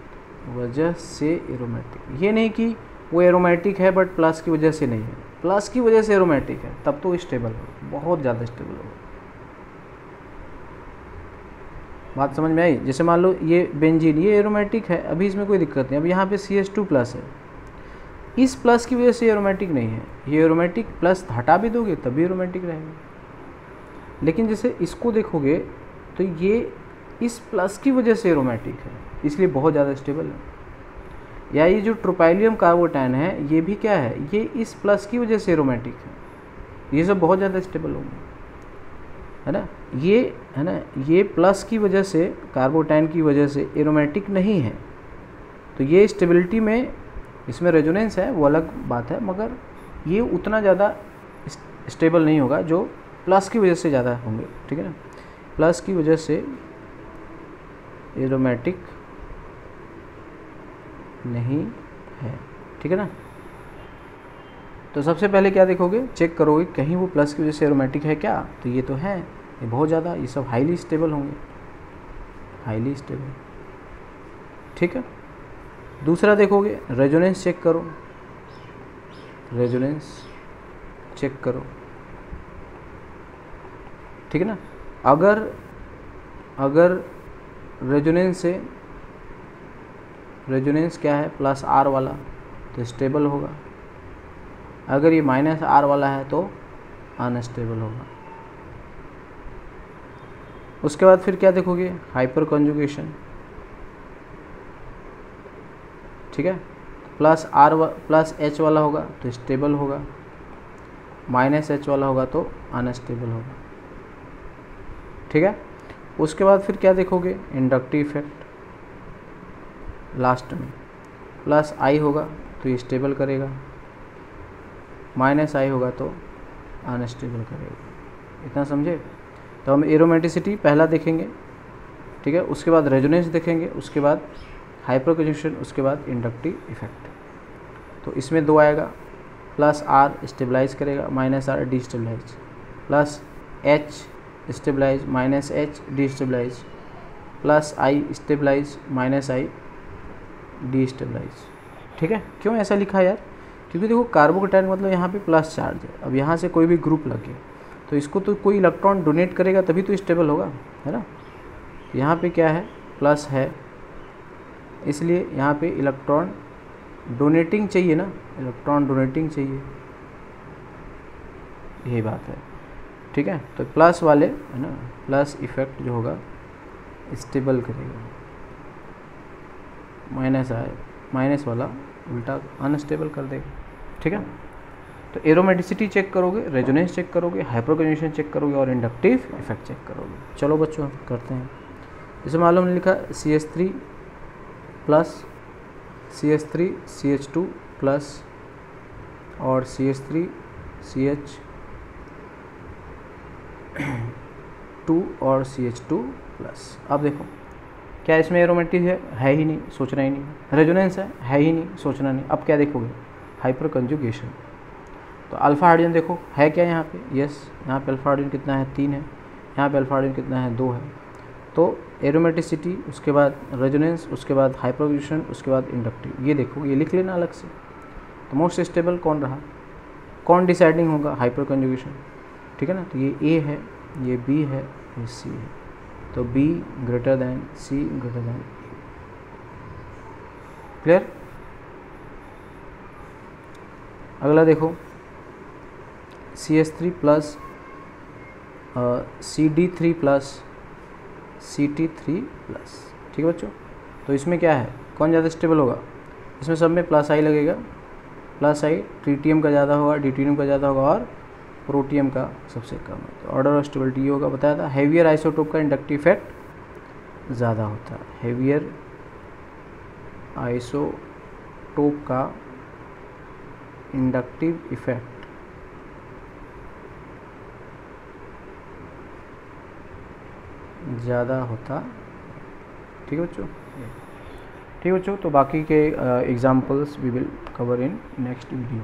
वजह से एरोमेटिक। ये नहीं कि वो एरोमेटिक है बट प्लस की वजह से नहीं है, प्लस की वजह से एरोमेटिक है, तब तो स्टेबल हो, बहुत ज़्यादा स्टेबल हो। बात समझ में आई। जैसे मान लो ये बेंजीन, ये एरोमेटिक है, अभी इसमें कोई दिक्कत नहीं। अब यहाँ पे CH2 प्लस है, इस प्लस की वजह से एरोमेटिक नहीं है, ये एरोमेटिक, प्लस हटा भी दोगे तब भी एरोमेटिक रहेगा। लेकिन जैसे इसको देखोगे तो ये इस प्लस की वजह से एरोमेटिक है, इसलिए बहुत ज़्यादा स्टेबल है। या ये जो ट्रोपाइलियम कार्बोकैटायन है, ये भी क्या है, ये इस प्लस की वजह से एरोमेटिक है, ये सब बहुत ज़्यादा स्टेबल होंगे, है ना। ये है ना, ये प्लस की वजह से, कार्बोकैटायन की वजह से एरोमेटिक नहीं है, तो ये स्टेबिलिटी में इसमें रेजोनेंस है, वो अलग बात है, मगर ये उतना ज़्यादा स्टेबल नहीं होगा जो प्लस की वजह से ज़्यादा होंगे। ठीक है ना, प्लस की वजह से एरोमेटिक नहीं है। ठीक है ना। तो सबसे पहले क्या देखोगे, चेक करोगे कहीं वो प्लस की वजह से एरोमेटिक है क्या, तो ये तो है, ये बहुत ज़्यादा, ये सब हाईली स्टेबल होंगे, हाईली स्टेबल। ठीक है। दूसरा देखोगे, रेजोनेंस चेक करो, रेजोनेंस चेक करो। ठीक है ना। अगर रेजोनेंस से, रेजोनेंस क्या है, प्लस R वाला, तो स्टेबल होगा। अगर ये माइनस R वाला है तो अनस्टेबल होगा। उसके बाद फिर क्या देखोगे, हाइपर कॉन्जुगेशन। ठीक है, प्लस H वाला होगा तो स्टेबल होगा, माइनस H वाला होगा तो अनस्टेबल होगा। ठीक है। उसके बाद फिर क्या देखोगे, इंडक्टिव इफेक्ट। लास्ट में प्लस I होगा तो ये स्टेबल करेगा, माइनस I होगा तो अनस्टेबल करेगा। इतना समझे। तो हम एरोमेटिसिटी पहला देखेंगे, ठीक है, उसके बाद रेजोनेंस देखेंगे, उसके बाद हाइपर कॉन्जुगेशन, उसके बाद इंडक्टिव इफेक्ट। तो इसमें दो आएगा, प्लस R स्टेबलाइज करेगा, minus R destabilize, plus H stabilize, minus H destabilize, plus I stabilize, minus I destabilize. ठीक है। क्यों ऐसा लिखा यार, क्योंकि देखो कार्बोकैटायन मतलब यहाँ पे प्लस चार्ज है। अब यहाँ से कोई भी ग्रुप लगे तो इसको तो कोई इलेक्ट्रॉन डोनेट करेगा तभी तो स्टेबल होगा, है ना। यहाँ पे क्या है, प्लस है, इसलिए यहाँ पे इलेक्ट्रॉन डोनेटिंग चाहिए ना, इलेक्ट्रॉन डोनेटिंग चाहिए, यही बात है। ठीक है। तो प्लस वाले, है ना, प्लस इफेक्ट जो होगा स्टेबल करेगा, माइनस वाला उल्टा अनस्टेबल कर देगा। ठीक है। तो एरोमेटिसिटी चेक करोगे, रेजोनेंस चेक करोगे, हाइपर कॉन्जुगेशन चेक करोगे और इंडक्टिव इफेक्ट चेक करोगे। चलो बच्चों करते हैं। जैसे मालूम ने लिखा CH3 plus, CH3 CH2 plus और CH3 CH2 और CH2 प्लस। अब देखो क्या इसमें एरोमेटिक है ही नहीं, सोचना ही नहीं। रेजोनेंस है ही नहीं, सोचना नहीं। अब क्या देखोगे, हाइपर कंजुगेशन। तो अल्फा हाइड्रोजन देखो है क्या यहाँ पे, यस, यहाँ पे अल्फा हाइड्रोजन कितना है 3 है, यहाँ पे अल्फा हाइड्रोजन कितना है 2 है। तो एरोमेटिसिटी, उसके बाद रेजोनेंस, उसके बाद हाइपर कंजुगेशन, उसके बाद इंडक्टिव। ये देखो, ये लिख लेना अलग से। तो मोस्ट स्टेबल कौन रहा, कौन डिसाइडिंग होगा, हाइपर कंजुगेशन, ठीक है ना। तो ये ए है, ये बी है, ये सी है। तो B greater than C greater than A. Clear. अगला देखो CH3 plus CD3 plus CT3 plus, ठीक है बच्चों। तो इसमें क्या है, कौन ज़्यादा स्टेबल होगा, इसमें सब में प्लस आई लगेगा, प्लस आई ट्रीटियम का ज़्यादा होगा, ड्यूटेरियम का ज़्यादा होगा और प्रोटियम का सबसे कम है। तो ऑर्डर ऑफ स्टेबिलिटी ये होगा, बताया था। हैवियर आइसोटोप का इंडक्टिव इफेक्ट ज़्यादा होता है, हैवियर आइसोटोप का इंडक्टिव इफेक्ट ज़्यादा होता, ठीक है बच्चों। ठीक है बच्चों, तो बाकी के examples we will cover in next video.